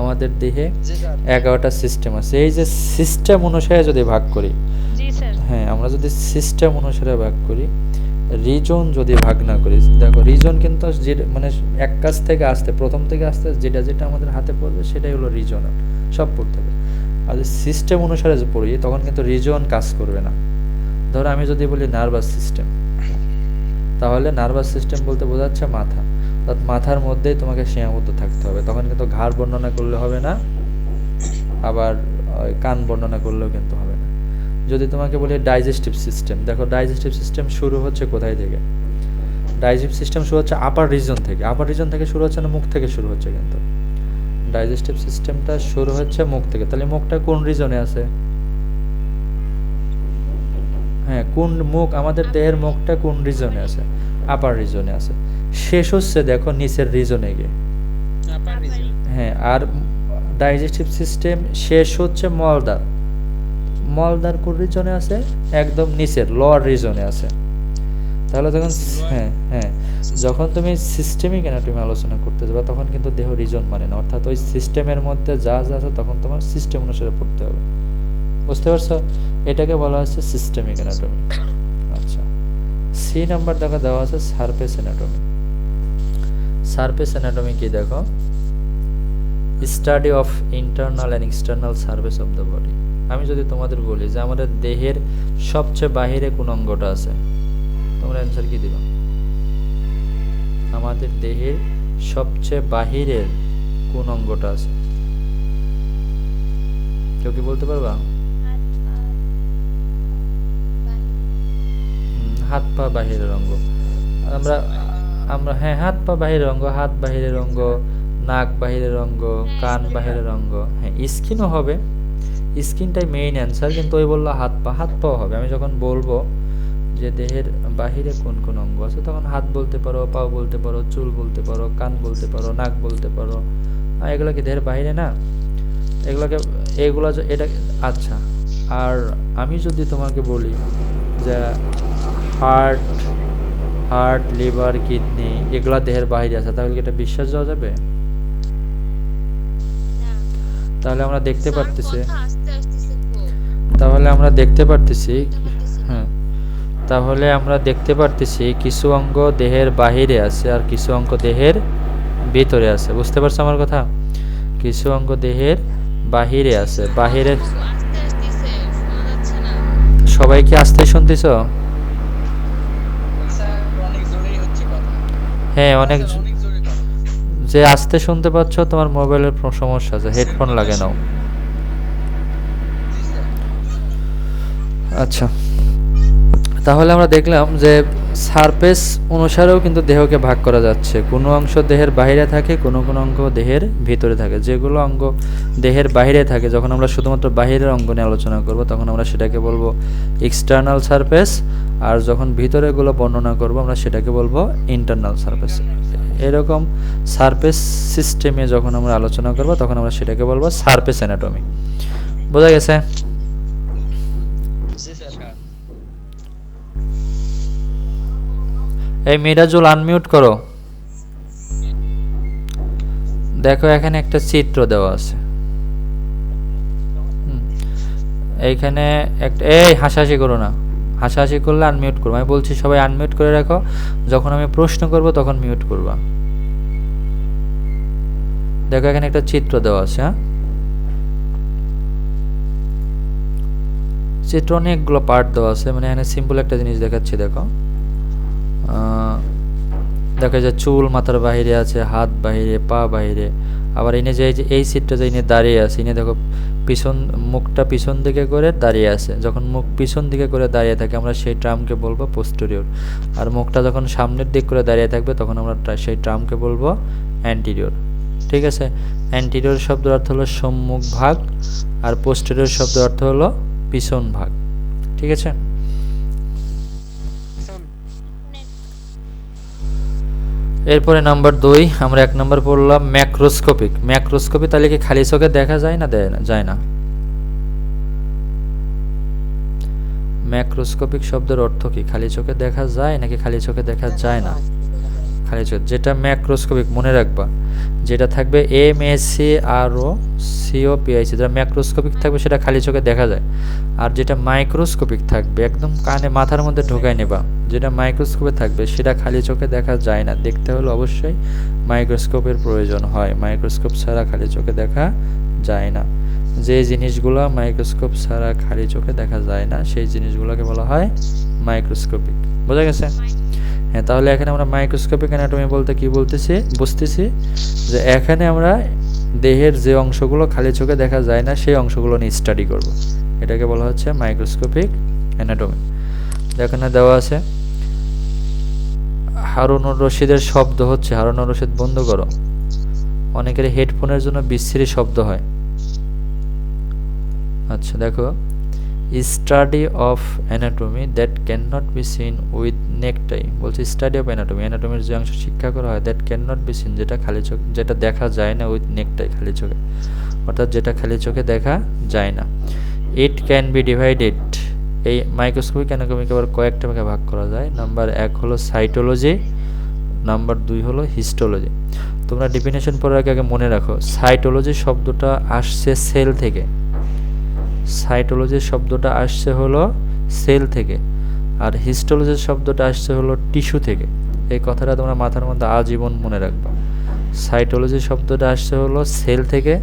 আমাদের দেহে 11টা সিস্টেম আছে। এই যে সিস্টেম অনুসারে যদি ভাগ করি, হ্যাঁ, আমরা যদি সিস্টেম অনুসারে ভাগ করি, রিজন যদি ভাগ না করি, দেখো রিজন কিন্তু মানে এক কাছ থেকে আসতে, প্রথম থেকে আসতে যেটা যেটা আমাদের হাতে পড়বে সেটাই হলো রিজনাল, সব পড়তে হবে। আর যদি সিস্টেম অনুসারে যে পড়ি তখন কিন্তু রিজন কাজ করবে না। ধরো আমি যদি বলি নার্ভাস সিস্টেম, তাহলে নার্ভাস সিস্টেম বলতে বোঝাচ্ছে মাথা, অর্থাৎ মাথার মধ্যেই তোমাকে সীমাবদ্ধ থাকতে হবে, তখন কিন্তু ঘাড় বর্ণনা করলে হবে না, আবার কান বর্ণনা করলেও কিন্তু হবে না। যদি তোমাকে বলি ডাইজেস্টিভ সিস্টেম, দেখো ডাইজেস্টিভ সিস্টেম শুরু হচ্ছে কোথায় থেকে? ডাইজেস্টিভ সিস্টেম শুরু হচ্ছে আপার রিজন থেকে। আপার রিজন থেকে শুরু হচ্ছে না, মুখ থেকে শুরু হচ্ছে, কিন্তু ডাইজেস্টিভ সিস্টেমটা শুরু হচ্ছে মুখ থেকে। তাহলে মুখটা কোন রিজনে আছে? হ্যাঁ, কোন মুখ, আমাদের দেহের মুখটা কোন রিজনে আছে? আপার রিজনে আছে। শেষ হচ্ছে দেখো নিচের রিজনে গিয়ে। হ্যাঁ, আর ডাইজেস্টিভ সিস্টেম শেষ হচ্ছে মলদ্বার। মলদ্বার কোন রিজনে আছে? একদম নিচের লোয়ার রিজনে আছে। তাহলে তখন হ্যাঁ যখন তুমি সিস্টেমিক অ্যানাটমি আলোচনা করতে যাবে তখন কিন্তু দেহ রিজন মানে না, অর্থাৎ ওই সিস্টেমের মধ্যে যা যা আছে তখন তোমার সিস্টেম অনুসারে পড়তে হবে। বুঝতে পারছো? এটাকে বলা হচ্ছে সিস্টেমিক অ্যানাটমি। আচ্ছা, সি নাম্বার দেখো দেওয়া আছে সারফেস অ্যানাটমি। সারফেস অ্যানাটমি কি দেখো? Study of internal and external surface of the body. আমি যদি তোমাদের বলি যে আমাদের দেহের সবচেয়ে বাহিরে কোন অঙ্গটা আছে, তোমরা অ্যান্সার কি দিবা? আমাদের দেহের সবচেয়ে বাহিরের কোন অঙ্গটা আছে? কেউ কি বলতে পারবা? হাত পা বাহিরের অঙ্গ। আমরা হ্যাঁ, হাত পা বাহিরের অঙ্গ, হাত বাহিরের অঙ্গ, নাক বাহিরের অঙ্গ, কান বাহিরের অঙ্গ। হ্যাঁ, স্কিনও হবে, স্কিনটাই মেইন অ্যান্সার, কিন্তু ওই বললো হাত পা, হাত পাও হবে। আমি যখন বলবো যে দেহের বাহিরে কোন কোন অঙ্গ আছে তখন হাত বলতে পারো, পাও বলতে পারো, চুল বলতে পারো, কান বলতে পারো, নাক বলতে পারো। এগুলো কি দেহের বাহিরে না? এগুলো এটা আচ্ছা। আর আমি যদি তোমাকে বলি যে হার্ট, লিভার, কিডনি এগুলা দেহের বাইরে আছে, তাহলে কি এটা বিশ্বাস দেওয়া যাবে? তাহলে আমরা দেখতে পারতেছি, হ্যাঁ, তাহলে আমরা দেখতে পারতেছি কিছু অঙ্গ দেহের বাহিরে আছে আর কিছু অঙ্গ দেহের ভিতরে আছে। বুঝতে পারছো আমার কথা? কিছু অঙ্গ দেহের বাহিরে আছে, বাহিরে। সবাই কি আসতে শুনতেছ? হ্যাঁ, অনেক যে আস্তে শুনতে পাচ্ছ তোমার মোবাইলের সমস্যা আছে, হেডফোন লাগে নাও। আচ্ছা, তাহলে আমরা দেখলাম যে সারফেস অনুসারেও কিন্তু দেহকে ভাগ করা যাচ্ছে। কোনো অংশ দেহের বাইরে থাকে, কোনো কোনো অঙ্গ দেহের ভিতরে থাকে। যেগুলো অঙ্গ দেহের বাইরে থাকে, যখন আমরা শুধুমাত্র বাহিরের অঙ্গ নিয়ে আলোচনা করব তখন আমরা সেটাকে বলবো এক্সটার্নাল সারফেস, আর যখন ভিতরেগুলো বর্ণনা করব আমরা সেটাকে বলবো ইন্টারনাল সারফেস। এরকম সারফেস সিস্টেমে যখন আমরা আলোচনা করব তখন আমরা সেটাকে বলবো সারফেস অ্যানাটমি। বোঝা গেছে? এই মিরাজুল আনমিউট করো। দেখো এখানে একটা চিত্র দেওয়া আছে, এইখানে একটা, এই হাসাহাসি করো না, হাসাহাসি করলে আনমিউট করবো। আমি বলছি সবাই আনমিউট করে রাখো, যখন আমি প্রশ্ন করব তখন মিউট করবা। দেখো এখানে একটা চিত্র দেওয়া আছে, হ্যাঁ, চিত্র অনেকগুলো পার্ট দেওয়া আছে। মানে এখানে সিম্পল একটা জিনিস দেখাচ্ছি, দেখো দেখো যে চুল মাথার বাহিরে আছে, হাত বাহিরে, পা বাহিরে। আবার এনে যে এই সিটটা যে এনে দাঁড়িয়ে আছে, এনে দেখো পিছন, মুখটা পিছন দিকে করে দাঁড়িয়ে আছে। যখন মুখ পিছন দিকে করে দাঁড়িয়ে থাকে আমরা সেই ট্রামকে বলবো পোস্টেরিয়র, আর মুখটা যখন সামনের দিক করে দাঁড়িয়ে থাকবে তখন আমরা সেই ট্রামকে বলবো অ্যান্টিরিয়র। ঠিক আছে? অ্যান্টিরিয়র শব্দের অর্থ হলো সম্মুখ ভাগ, আর পোস্টেরিয়র শব্দের অর্থ হলো পিছন ভাগ। ঠিক আছে? এরপরে নাম্বার 2 আমরা 1 নম্বর পড়লাম ম্যাক্রোস্কোপিক। ম্যাক্রোস্কোপি তাহলে কি খালি চোখে দেখা যায় না, যায় না? ম্যাক্রোস্কোপিক শব্দের অর্থ কি? খালি চোখে দেখা যায় নাকি খালি চোখে দেখা যায় না? খালি চোখে। যেটা ম্যাক্রোস্কোপিক মনে রাখবা, যেটা থাকবে MACROSCOPIC, যেটা ম্যাক্রোস্কোপিক থাকবে সেটা খালি চোখে দেখা যায়। আর যেটা মাইক্রোস্কোপিক থাকবে একদম কানে মাথার মধ্যে ঢোকায় নেবা, যেটা মাইক্রোস্কোপে থাকবে সেটা খালি চোখে দেখা যায় না। দেখতে হলে অবশ্যই মাইক্রোস্কোপের প্রয়োজন হয়, মাইক্রোস্কোপ ছাড়া খালি চোখে দেখা যায় না। যে জিনিসগুলো মাইক্রোস্কোপ ছাড়া খালি চোখে দেখা যায় না সেই জিনিসগুলোকে বলা হয় মাইক্রোস্কোপিক। বোঝা গেছে? হ্যাঁ, তাহলে এখানে আমরা মাইক্রোস্কোপিক অ্যানাটমি বলতে কি বুঝতেছি যে এখানে আমরা দেহের যে অংশগুলো খালি চোখে দেখা যায় না সেই অংশগুলো নিয়ে স্টাডি করব। এটাকে বলা হচ্ছে মাইক্রোস্কোপিক অ্যানাটমি। এখানে দেওয়া আছে হারুনুর রশিদের শব্দ হচ্ছে, হারুনুর রশিদ বন্ধ করো, অনেকের হেডফোনের জন্য বিশ্রী শব্দ হয়। আচ্ছা দেখো, study of anatomy that can not be seen with নেকটাই। বলছে স্টাডি অফ অ্যানাটমি, অ্যানাটমির যে অংশ শিক্ষা করা হয় that can not be seen, যেটা খালি চোখ, যেটা দেখা যায় না, উইথ নেকটাই খালি চোখে, অর্থাৎ যেটা খালি চোখে দেখা যায় না। ইট ক্যান বি ডিভাইডেড, এই মাইক্রোস্কোপিক অ্যানাটমিকে আবার কয়েকটা ভাগে ভাগ করা যায়। নাম্বার 1 হলো সাইটোলজি, নাম্বার 2 হলো হিস্টোলজি। তোমরা ডেফিনেশন পড়ার আগে মনে রাখো, সাইটোলজি শব্দটা আসছে সেল থেকে, সাইটোলজির শব্দটা আসছে হলো সেল থেকে, আর হিস্টোলজির শব্দটা আসছে হলো টিস্যু থেকে। এই কথাটা তোমরা মাথার মধ্যে আজীবন মনে রাখবা। সাইটোলজির শব্দটা আসছে হলো সেল থেকে,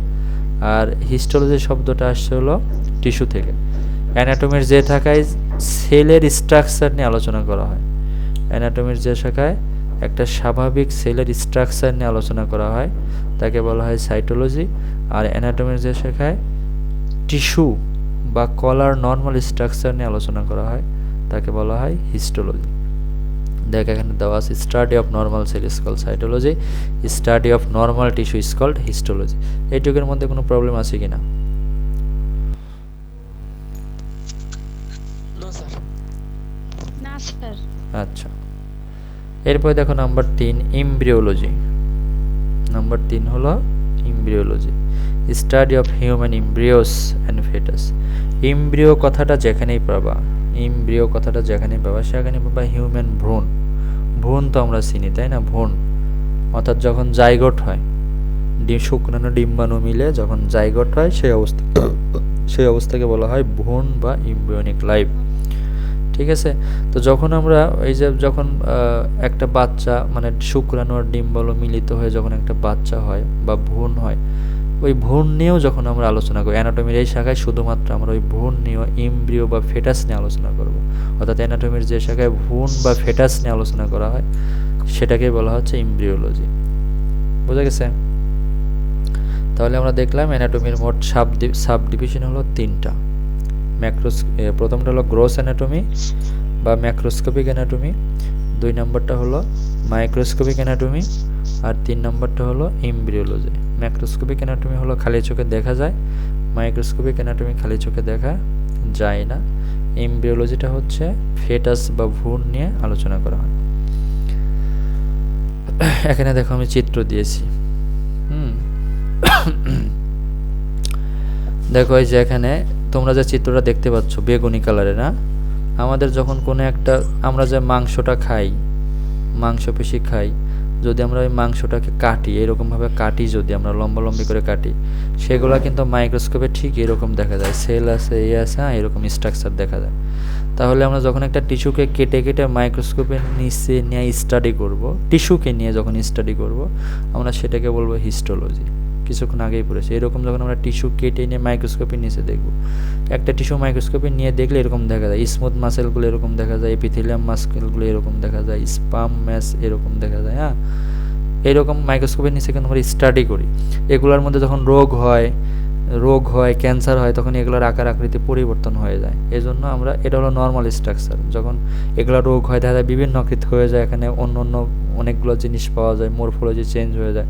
আর হিস্টোলজির শব্দটা আসছে হলো টিস্যু থেকে। অ্যানাটমির যে শাখায় সেলের স্ট্রাকচার নিয়ে আলোচনা করা হয়, অ্যানাটমির যে শাখায় একটা স্বাভাবিক সেলের স্ট্রাকচার নিয়ে আলোচনা করা হয় তাকে বলা হয় সাইটোলজি, আর অ্যানাটমির যে শাখায় টিস্যু বা কলার নর্মাল স্ট্রাকচার নিয়ে আলোচনা করা হয় তাকে বলা হয় হিস্টোলজি। দেখ এখানে দেওয়া আছে study of normal cell is called cytology, study of normal tissue is called histology. এইটুকুর মধ্যে কোনো প্রবলেম আছে কিনা? আচ্ছা, এরপরে দেখো নাম্বার 3 এমব্রিওলজি। নাম্বার 3 হলো embryology, study of human embryos and foetus. Embryo কথাটা যেখানেই পাবা, এমব্রিও কথাটা যেখানেই পাবা সেখানে পাবা হিউম্যান ভ্রূণ। ভ্রূণ তো আমরা চিনি, তাই না? ভ্রূণ অর্থাৎ যখন জাইগোট হয়, শুক্রাণু ডিম্বাণু মিলে যখন জাইগোট হয় সেই অবস্থাকে বলা হয় ভ্রূণ বা এমব্রিওনিক লাইফ। ঠিক আছে? তো যখন আমরা এই যে যখন একটা বাচ্চা মানে শুক্রাণু আর ডিম্বাণু মিলিত হয়ে যখন একটা বাচ্চা হয় বা ভ্রূণ হয়, ওই ভ্রূণ নিয়েও যখন আমরা আলোচনা করি, অ্যানাটমির এই শাখায় শুধুমাত্র আমরা ওই ভ্রূণ নিয়ে, এমব্রিও বা ফেটাস নিয়ে আলোচনা করব। অর্থাৎ অ্যানাটমির যে শাখায় ভ্রূণ বা ফেটাস নিয়ে আলোচনা করা হয় সেটাকে বলা হচ্ছে এমব্রিওলজি। বোঝা গেছে? তাহলে আমরা দেখলাম অ্যানাটমির মোট সাব ডিভিশন হলো 3টা। প্রথমটা হলো গ্রোস অ্যানাটমি বা ম্যাক্রোস্কোপিক অ্যানাটমি, 2 নম্বরটা হলো মাইক্রোস্কোপিক অ্যানাটমি, আর 3 নম্বরটা হলো এমব্রিওলজি। ম্যাক্রোস্কোপিক অ্যানাটমি হলো খালি চোখে দেখা যায়, মাইক্রোস্কোপিক অ্যানাটমি খালি চোখে দেখা যায় না। এমব্রিওলজিটা হচ্ছে ফেটাস বা ভ্রূণ নিয়ে আলোচনা করা হয়। এখানে দেখো আমি চিত্র দিয়েছি। দেখো এই যে এখানে তোমরা যে চিত্রটা দেখতে পাচ্ছ বেগুনি কালারে, না? আমাদের যখন কোনো একটা, আমরা যে মাংসটা খাই, মাংসপেশি খাই, যদি আমরা ওই মাংসটাকে কাটি, এরকমভাবে কাটি, যদি আমরা লম্বালম্বি করে কাটি, সেগুলো কিন্তু মাইক্রোস্কোপে ঠিক এরকম দেখা যায়, সেল আছে, আছে, এরকম স্ট্রাকচার দেখা যায়। তাহলে আমরা যখন একটা টিস্যুকে কেটে কেটে মাইক্রোস্কোপের নিচে নিয়ে স্টাডি করব, টিস্যুকে নিয়ে যখন স্টাডি করব, আমরা সেটাকে বলবো হিস্টোলজি। কিছুক্ষণ আগেই পড়েছি, এরকম যখন আমরা টিস্যু কেটে নিয়ে মাইক্রোস্কোপের নিচে দেখব, একটা টিস্যু মাইক্রোস্কোপে নিয়ে দেখলে এরকম দেখা যায়, স্মুথ মাসেলগুলো এরকম দেখা যায়, এপিথেলিয়াম মাসেলগুলো এরকম দেখা যায়, স্পাম ম্যাস এরকম দেখা যায়। হ্যাঁ, এরকম মাইক্রোস্কোপের নিচে কিন্তু আমরা স্টাডি করি। এগুলোর মধ্যে যখন রোগ হয়, ক্যান্সার হয়, তখন এগুলোর আকার আকৃতি পরিবর্তন হয়ে যায়। এই জন্য আমরা, এটা হলো নর্মাল স্ট্রাকচার। যখন এগুলো রোগ হয়, দেখা যায় বিভিন্ন আকৃতি হয়ে যায়, এখানে অন্য অন্য অনেকগুলো জিনিস পাওয়া যায়, মরফোলজি চেঞ্জ হয়ে যায়।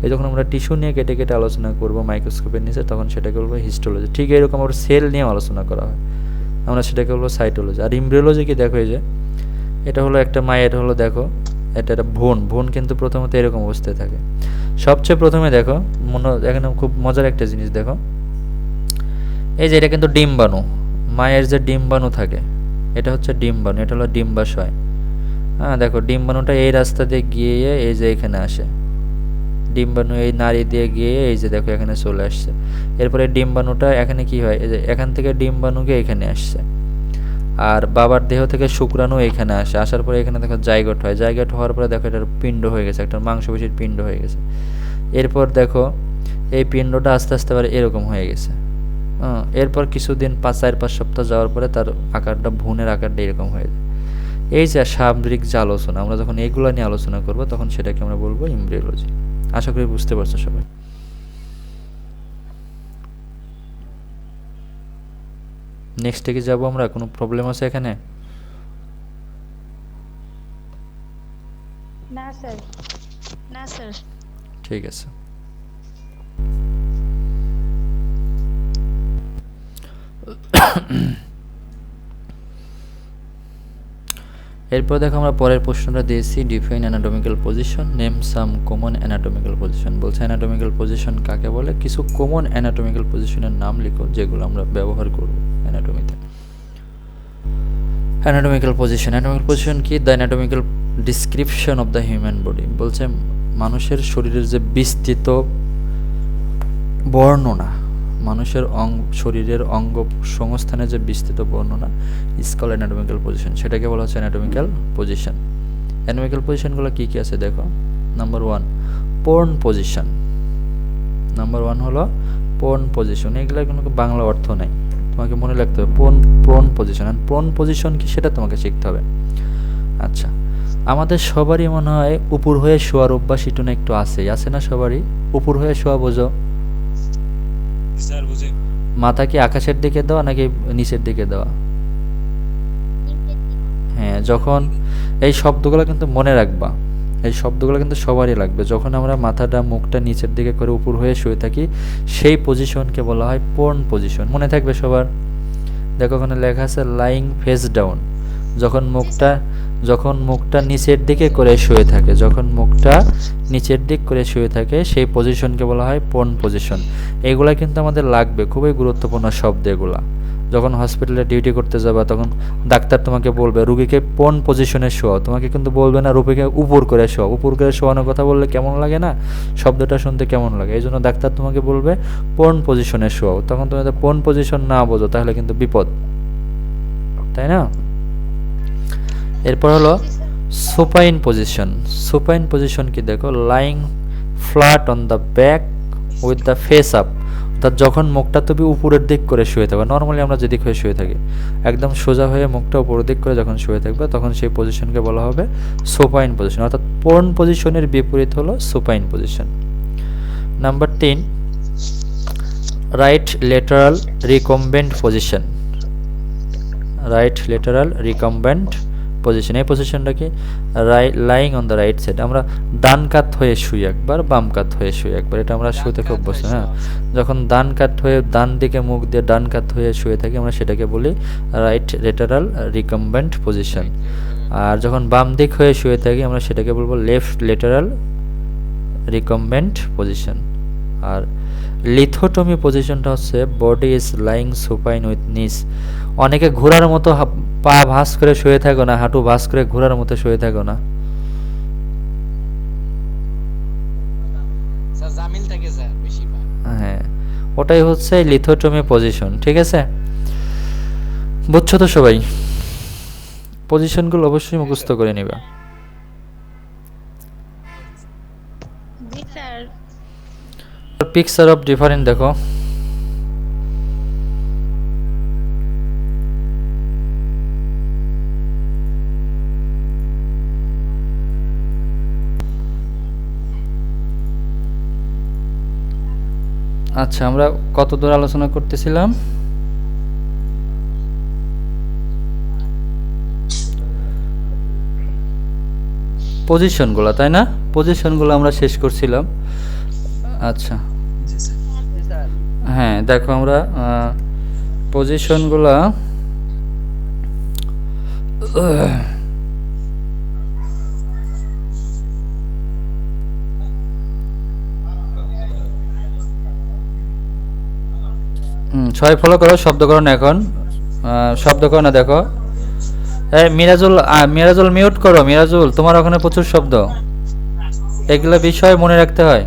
এই যখন আমরা টিস্যু নিয়ে কেটে কেটে আলোচনা করব মাইক্রোস্কোপের নিচে, তখন সেটাকে বলবো হিস্টোলজি। ঠিক এরকম আমরা সেল নিয়ে আলোচনা করা হয়, আমরা সেটাকে বলবো সাইটোলজি। আর এমব্রিওলজি কি, দেখো এই যে এটা হলো একটা মায়ের, হলো দেখো এটা একটা ভ্রূণ কিন্তু প্রথমত এরকম অবস্থায় থাকে। সবচেয়ে প্রথমে দেখো, এখানে খুব মজার একটা জিনিস দেখো, এই যে এটা কিন্তু ডিম্বাণু, মায়ের যে ডিম্বাণু থাকে, এটা হচ্ছে ডিম্বাণু, এটা হলো ডিম্বাশয়। হ্যাঁ, দেখো ডিম্বাণুটা এই রাস্তা দিয়ে গিয়ে এই যে এখানে আসে, ডিম্বাণু এই নাড়ি দিয়ে গিয়ে এই যে দেখো এখানে চলে আসছে। এরপরে ডিম্বাণুটা এখানে কি হয়, এই যে এখান থেকে ডিম্বাণুকে এখানে আসছে, আর বাবার দেহ থেকে শুক্রাণু এখানে আসে, আসার পরে এখানে দেখো জাইগোট হয়, জাইগোট হওয়ার পরে দেখো এটার পিণ্ড হয়ে গেছে, একটা মাংসপেশির পিণ্ড হয়ে গেছে। এরপর দেখো এই পিণ্ডটা আস্তে আস্তে আবার এরকম হয়ে গেছে। এরপর কিছুদিন 4-5 সপ্তাহ যাওয়ার পরে তার আকারটা, ভ্রূণের আকারটা এরকম হয়ে যায়। এই যে সামগ্রিক যে আলোচনা, আমরা যখন এগুলো নিয়ে আলোচনা করব, তখন সেটাকে আমরা বলবো এমব্রিওলজি। আশা করি বুঝতে পারছো সবাই। নেক্সটে কি যাবো আমরা? কোনো প্রবলেম আছে এখানে? না স্যার, না স্যার। ঠিক আছে। এরপর দেখো আমরা পরের প্রশ্নটা দিয়েছি, define anatomical position, name some common anatomical position. বলছে অ্যানাটমিক্যাল পজিশন কাকে বলে, কিছু কমন অ্যানাটমিক্যাল পজিশনের নাম লিখো যেগুলো আমরা ব্যবহার করব অ্যানাটমিতে। অ্যানাটমিক্যাল পজিশন কি? The anatomical description of the human body. বলছে মানুষের শরীরের যে বিস্তৃত বর্ণনা, মানুষের শরীরের অঙ্গ সংস্থানের যে বিস্তৃত বর্ণনা, স্কল অ্যানাটমিক্যাল পজিশন, সেটাকে বলা হচ্ছে অ্যানাটমিক্যাল পজিশন। অ্যানাটমিক্যাল পজিশনগুলো কী কী আছে দেখো। Number 1 পোর্ন position. নাম্বার 1 হলো পোর্ন পজিশন। এগুলোর কোনো বাংলা অর্থ নেই, তোমাকে মনে রাখতে হবে পোর্ন পজিশন। আর পোর্ন পজিশন কি সেটা তোমাকে শিখতে হবে। আচ্ছা, আমাদের সবারই মনে হয় উপর হয়ে শোয়ার অভ্যাস একটু আছে না সবারই? উপর হয়ে শোয়া বোঝো? মাথা কি আকাশের দিকে দেওয়া নাকি নিচের দিকে দেওয়া? হ্যাঁ, যখন এই শব্দগুলো কিন্তু মনে রাখবা, এই শব্দগুলো কিন্তু সবারই লাগবে। যখন আমরা মাথাটা, মুখটা নিচের দিকে করে উপর হয়ে শুয়ে থাকি, সেই পজিশনকে বলা হয় পোর্ন পজিশন। মনে থাকবে সবার। দেখো ওখানে লেখা আছে লাইং ফেস ডাউন। যখন মুখটা নিচের দিকে করে শুয়ে থাকে, সেই পজিশনকে বলা হয় পোর্ন পজিশন। এগুলা কিন্তু আমাদের লাগবে, খুবই গুরুত্বপূর্ণ শব্দ এগুলা। যখন হসপিটালে ডিউটি করতে যাবা, তখন ডাক্তার তোমাকে বলবে রুগীকে পোর্ন পজিশনে শোয়াও, তোমাকে কিন্তু বলবে না রুগীকে উপর করে শোয়াও। উপর করে শোয়ানোর কথা বললে কেমন লাগে না, শব্দটা শুনতে কেমন লাগে, এই জন্য ডাক্তার তোমাকে বলবে পোর্ন পজিশনে শোয়াও। তখন তুমি যদি পোর্ন পজিশন না বোঝো, তাহলে কিন্তু বিপদ, তাই না? এরপর হলো সুপাইন পজিশন। সুপাইন পজিশন কি দেখো, lying flat on the back with the face up, অর্থাৎ যখন মুখটা তুমি উপরের দিক করে শুয়ে থাকবে, নর্মালি আমরা যেদিক হয়ে শুয়ে থাকি একদম সোজা হয়ে মুখটা উপরের দিক করে যখন শুয়ে থাকবে তখন সেই পজিশনকে বলা হবে সুপাইন পজিশন, অর্থাৎ প্রোন পজিশনের বিপরীত হলো supine position. Number 3, right lateral recumbent position. Right lateral recumbent position, এই পজিশনটা কি lying on the right side, আমরা ডান কাত হয়ে শুই একবার, বাম কাত হয়ে শুই একবার, এটা আমরা শুতে খুব অভ্যস্ত। হ্যাঁ, যখন ডান কাত হয়ে ডান দিকে মুখ দিয়ে ডান কাত হয়ে শুয়ে থাকি আমরা সেটাকে বলি রাইট লেটারাল রিকম্বেন্ট পজিশন। আর যখন বাম দিক হয়ে শুয়ে থাকি আমরা সেটাকে বলবো লেফট লেটারাল রিকম্বেন্ট পজিশন। আর লিথোটমি পজিশনটা হচ্ছে body is lying supine with নিস, অনেকে ঘোড়ার মতো পা ভাঁজ করে শুয়ে থাকো না, হাঁটু ভাঁজ করে ঘোড়ার মতো শুয়ে থাকো না, হ্যাঁ ওটাই হচ্ছে লিথোটমি পজিশন। ঠিক আছে, বুঝছো তো সবাই? পজিশনগুলো অবশ্যই মুখস্থ করে নিবা। জি স্যার। পিকচার অফ ডিফারেন্ট দেখো, আচ্ছা আমরা কত দূর আলোচনা করতেছিলাম? পজিশনগুলো, তাই না? পজিশনগুলো আমরা শেষ করছিলাম। আচ্ছা হ্যাঁ দেখো আমরা পজিশনগুলো সবাই ফলো করো, শব্দকরণ এখন শব্দকরণ দেখো। মিরাজুল, মিরাজুল মিউট করো, মিরাজুল তোমার ওখানে প্রচুর শব্দ, এগুলো বিষয় মনে রাখতে হয়।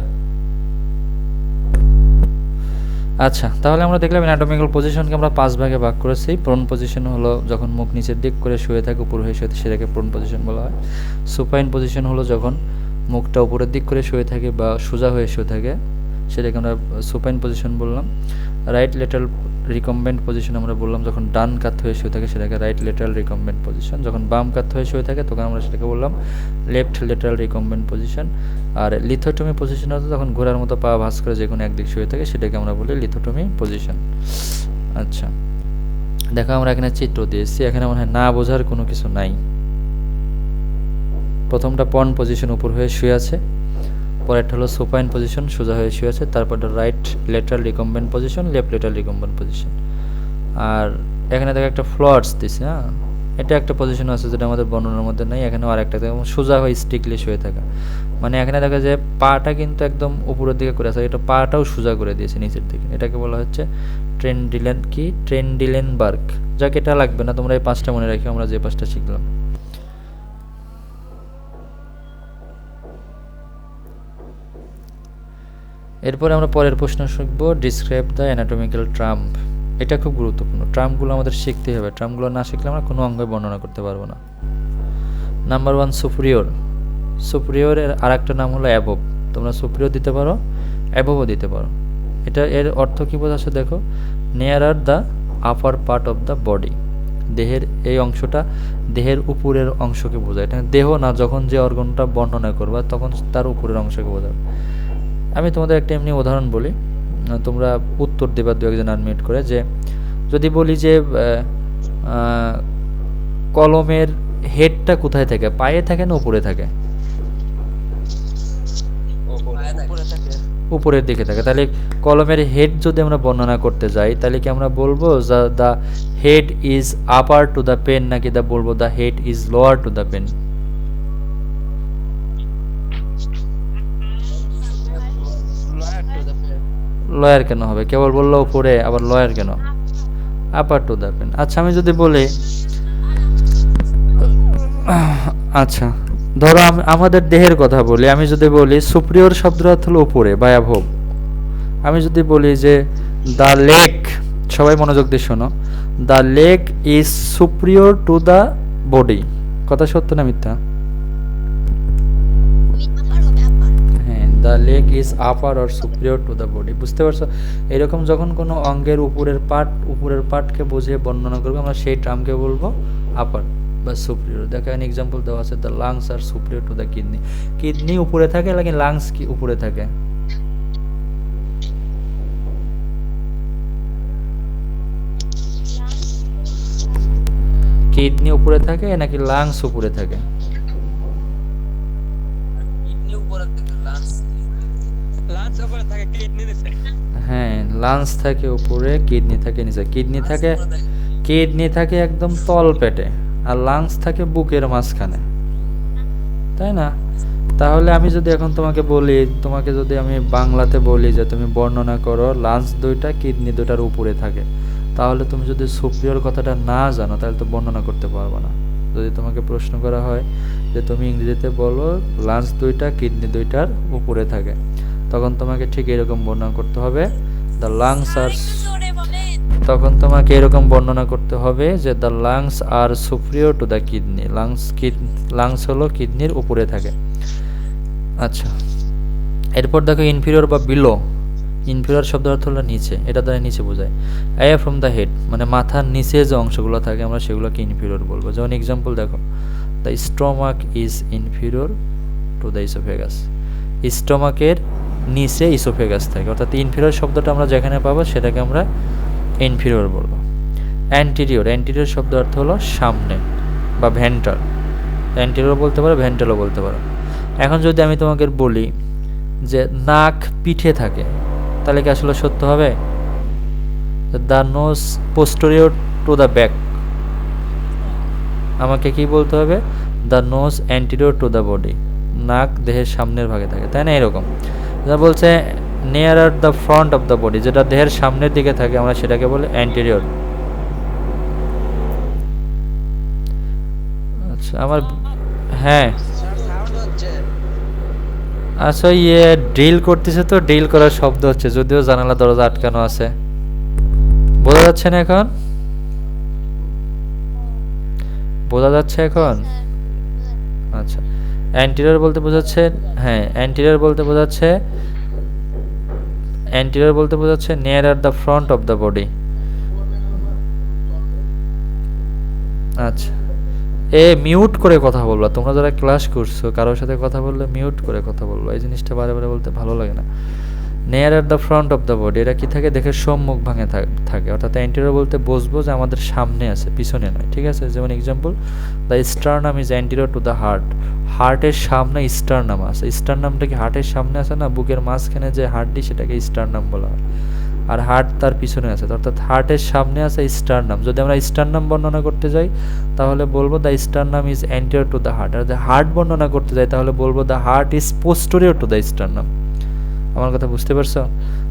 আচ্ছা তাহলে আমরা দেখলাম অ্যানাটমিক্যাল পজিশনকে আমরা 5 ভাগে ভাগ করেছি। প্রোন পজিশন হলো যখন মুখ নিচের দিক করে শুয়ে থাকে, উপর হয়ে শুয়ে থাকে, সেটাকে প্রোন পজিশন বলা হয়। সুপাইন পজিশন হলো যখন মুখটা উপরের দিক করে শুয়ে থাকে বা সোজা হয়ে শুয়ে থাকে, সেটাকে আমরা সুপাইন পজিশন বললাম। রাইট লেটারাল রিকম্বেন্ট পজিশন আমরা বললাম যখন ডান কাত হয়ে শুয়ে থাকে সেটাকে রাইট লেটারাল রিকম্বেন্ট পজিশন, যখন বাম কাত হয়ে শুয়ে থাকে তখন আমরা সেটাকে বললাম লেফট লেটারাল রিকম্বেন্ট পজিশন। আর লিথোটমি পজিশন হচ্ছে যখন ঘোড়ার মতো পা ভাঁজ করে যে কোনো একদিক শুয়ে থাকে সেটাকে আমরা বলি লিথোটমি পজিশন। আচ্ছা দেখো আমরা এখানে চিত্র দিয়েছি, এখানে মনে হয় না বোঝার কোনো কিছু নাই। প্রথমটা পন পজিশন উপর হয়ে শুয়ে আছে, পরেরটা হলো সুপাইন পজিশন সোজা হয়ে শুয়ে আছে, তারপরটা right lateral recumbent position, left lateral recumbent position. আর এখানে দেখো একটা ফ্লোয়ার্স দিছে, হ্যাঁ এটা একটা পজিশন আছে যেটা আমাদের বর্ণনার মধ্যে নাই। এখানে আর একটা সোজা হয়ে স্টিকলি শুয়ে থাকা, মানে এখানে দেখা যায় পাটা কিন্তু একদম উপরের দিকে করে আছে, এটা পাটাও সোজা করে দিয়েছে নিচের দিকে, এটাকে বলা হচ্ছে ট্রেন্ডিলেনবার্গ। যাক এটা লাগবে না, তোমরা এই 5টা মনে রাখো আমরা যে 5টা শিখলাম। এরপরে আমরা পরের প্রশ্ন শিখব, ডিসক্রাইব দ্য অ্যানাটমিক্যাল ট্রাম্প। এটা খুব গুরুত্বপূর্ণ, ট্রাম্পগুলো আমাদের শিখতে হবে, ট্রাম্পগুলো না শিখলে আমরা কোনো অঙ্গে বর্ণনা করতে পারবো না। Number 1 superior. সুপিরিয়রের আর একটা নাম হলো অ্যাবভ, তোমরা সুপিরিয়র দিতে পারো, অ্যাবভও দিতে পারো। এটা এর অর্থ কী বোঝাচ্ছে দেখো, নিয়ারার the upper part of the body, দেহের এই অংশটা দেহের উপরের অংশকে বোঝায়। এটা দেহ না, যখন যে অর্গানটা বর্ণনা করবা তখন তার উপরের অংশকে বোঝাবে। আমি তোমাদের একটা এমনি উদাহরণ বলি, তোমরা উত্তর দেবা 2-1জন আনমিউট করে, যে যদি বলি যে কলমের হেডটা কোথায় থাকে, পায়ে থাকে না উপরে থাকে? উপরের দিকে থাকে। তাহলে কলমের হেড যদি আমরা বর্ণনা করতে যাই তাহলে কি আমরা বলবো the head is upper to the pen, নাকি বলবো the head is lower to the pen? Lower কেন হবে? কেবল বললো উপরে, আবার লয়ার কেন? Upper to the pen. আচ্ছা আমি যদি বলি, আচ্ছা ধরো আমাদের দেহের কথা বলি, আমি যদি বলি সুপিরিয়র শব্দটা হলো উপরে বা অ্যাবভ, আমি যদি বলি যে দ্য লেগ, সবাই মনোযোগ দিয়ে শোনো, the leg is superior to the body, কথা সত্য না মিথ্যা? হ্যাঁ, the leg is upper or superior to the body. বুঝতে পারছো? এরকম যখন কোনো অঙ্গের উপরের পার্টকে বুঝিয়ে বর্ণনা করবো আমরা সেই টার্মকে বলবো আপার বা সুপিরিয়র। দেখো এন এক্সাম্পল দেওয়া আছে, the lungs are superior to the kidney. Kidney উপরে থাকে নাকি লাংস কি উপরে থাকে? কিডনি উপরে থাকে নাকি লাংস উপরে থাকে? হ্যাঁ, লাংস থাকে উপরে, কিডনি থাকে নিচে। কিডনি থাকে একদম তল পেটে, আর লাংস থাকে বুকের মাঝখানে, তাই না? তাহলে আমি যদি এখন তোমাকে যদি আমি বাংলাতে বলি যে তুমি বর্ণনা করো লাংস দুইটা কিডনি দুটার উপরে থাকে, তাহলে তুমি যদি সুপিরিয়র কথাটা না জানো তাহলে তো বর্ণনা করতে পারবে না। যদি তোমাকে প্রশ্ন করা হয় যে তুমি ইংরেজিতে বলো লাংস দুইটা কিডনি দুইটার উপরে থাকে, তখন তোমাকে ঠিক এরকম বর্ণনা করতে হবে, দ্য লাংস আর, তখন তোমাকে এরকম বর্ণনা করতে হবে যে the lungs are superior to the kidney. Lungs হলো কিডনির উপরে থাকে। আচ্ছা, এরপর দেখো ইনফিরিয়র বা বিলো। ইনফিরিয়র শব্দের অর্থ হলো নিচে, এটা দ্বারা নিচে বোঝায়। অ্যাওয়ে ফ্রম দ্য হেড, মানে মাথার নিচে যে অংশগুলো থাকে আমরা সেগুলোকে ইনফিরিয়র বলবো। যেমন এক্সাম্পল দেখো, the stomach is inferior to the oesophagus. স্টমাকের নিচে ইসোফেগাস থাকে, অর্থাৎ ইনফিরিয়র শব্দটা আমরা যেখানে পাবো সেটাকে আমরা ইনফিরিয়র বলবো। অ্যান্টিরিয়র শব্দ অর্থ হলো সামনে বা ভেন্ট্রাল। অ্যান্টিরিয়র বলতে পারো, ভেন্ট্রালও বলতে পারো। এখন যদি আমি তোমাকে বলি যে নাক পিঠে থাকে, তাহলে কি আসলে সত্য হবে? The nose posterior to the back, আমাকে কি বলতে হবে? The nose anterior to the body, নাক দেহের সামনের ভাগে থাকে, তাই না? এরকম যা বলছে নিয়ারার the front of the body, যেটা দেহের সামনের দিকে থাকে আমরা সেটাকে বলি অ্যান্টিরিয়র। আচ্ছা আমার, হ্যাঁ আচ্ছা ড্রিল করতেছে তো, ড্রিল করার শব্দ হচ্ছে, যদিও জানালা দরজা আটকানো আছে। বোঝা যাচ্ছে না এখন? বোঝা যাচ্ছে এখন? আচ্ছা, অ্যান্টিরিয়র বলতে বোঝাচ্ছে, হ্যাঁ অ্যান্টিরিয়র বলতে বোঝাচ্ছে নিয়ারার the front of the body. আচ্ছা, মিউট করে কথা বলবা, তোমরা যারা ক্লাস করছো কারোর সাথে কথা বললে মিউট করে কথা বলবা, এই জিনিসটা বারে বারে বলতে ভালো লাগে না। Near at the front of the body, এটা কি থাকে? দেখে সম্মুখ ভাঙে থাকে, অর্থাৎ অ্যান্টিরিয়র বলতে বুঝবো যে আমাদের সামনে আছে, পিছনে নয়, ঠিক আছে? যেমন example, the sternum is anterior to the heart. হার্টের সামনে স্টারনাম আছে। স্টারনামটা কি হার্টের সামনে আছে না? বুকের মাঝখানে যে হার্টটি সেটাকে স্টারনাম বলা হয়, আর হার্ট তার পিছনে আছে, অর্থাৎ হার্টের সামনে আছে স্টারনাম। যদি আমরা স্টারনাম বর্ণনা করতে যাই তাহলে বলবো the sternum is anterior to the heart. আর যদি হার্ট বর্ণনা করতে যাই তাহলে বলবো the heart is posterior to the sternum. আমার কথা বুঝতে পারছো?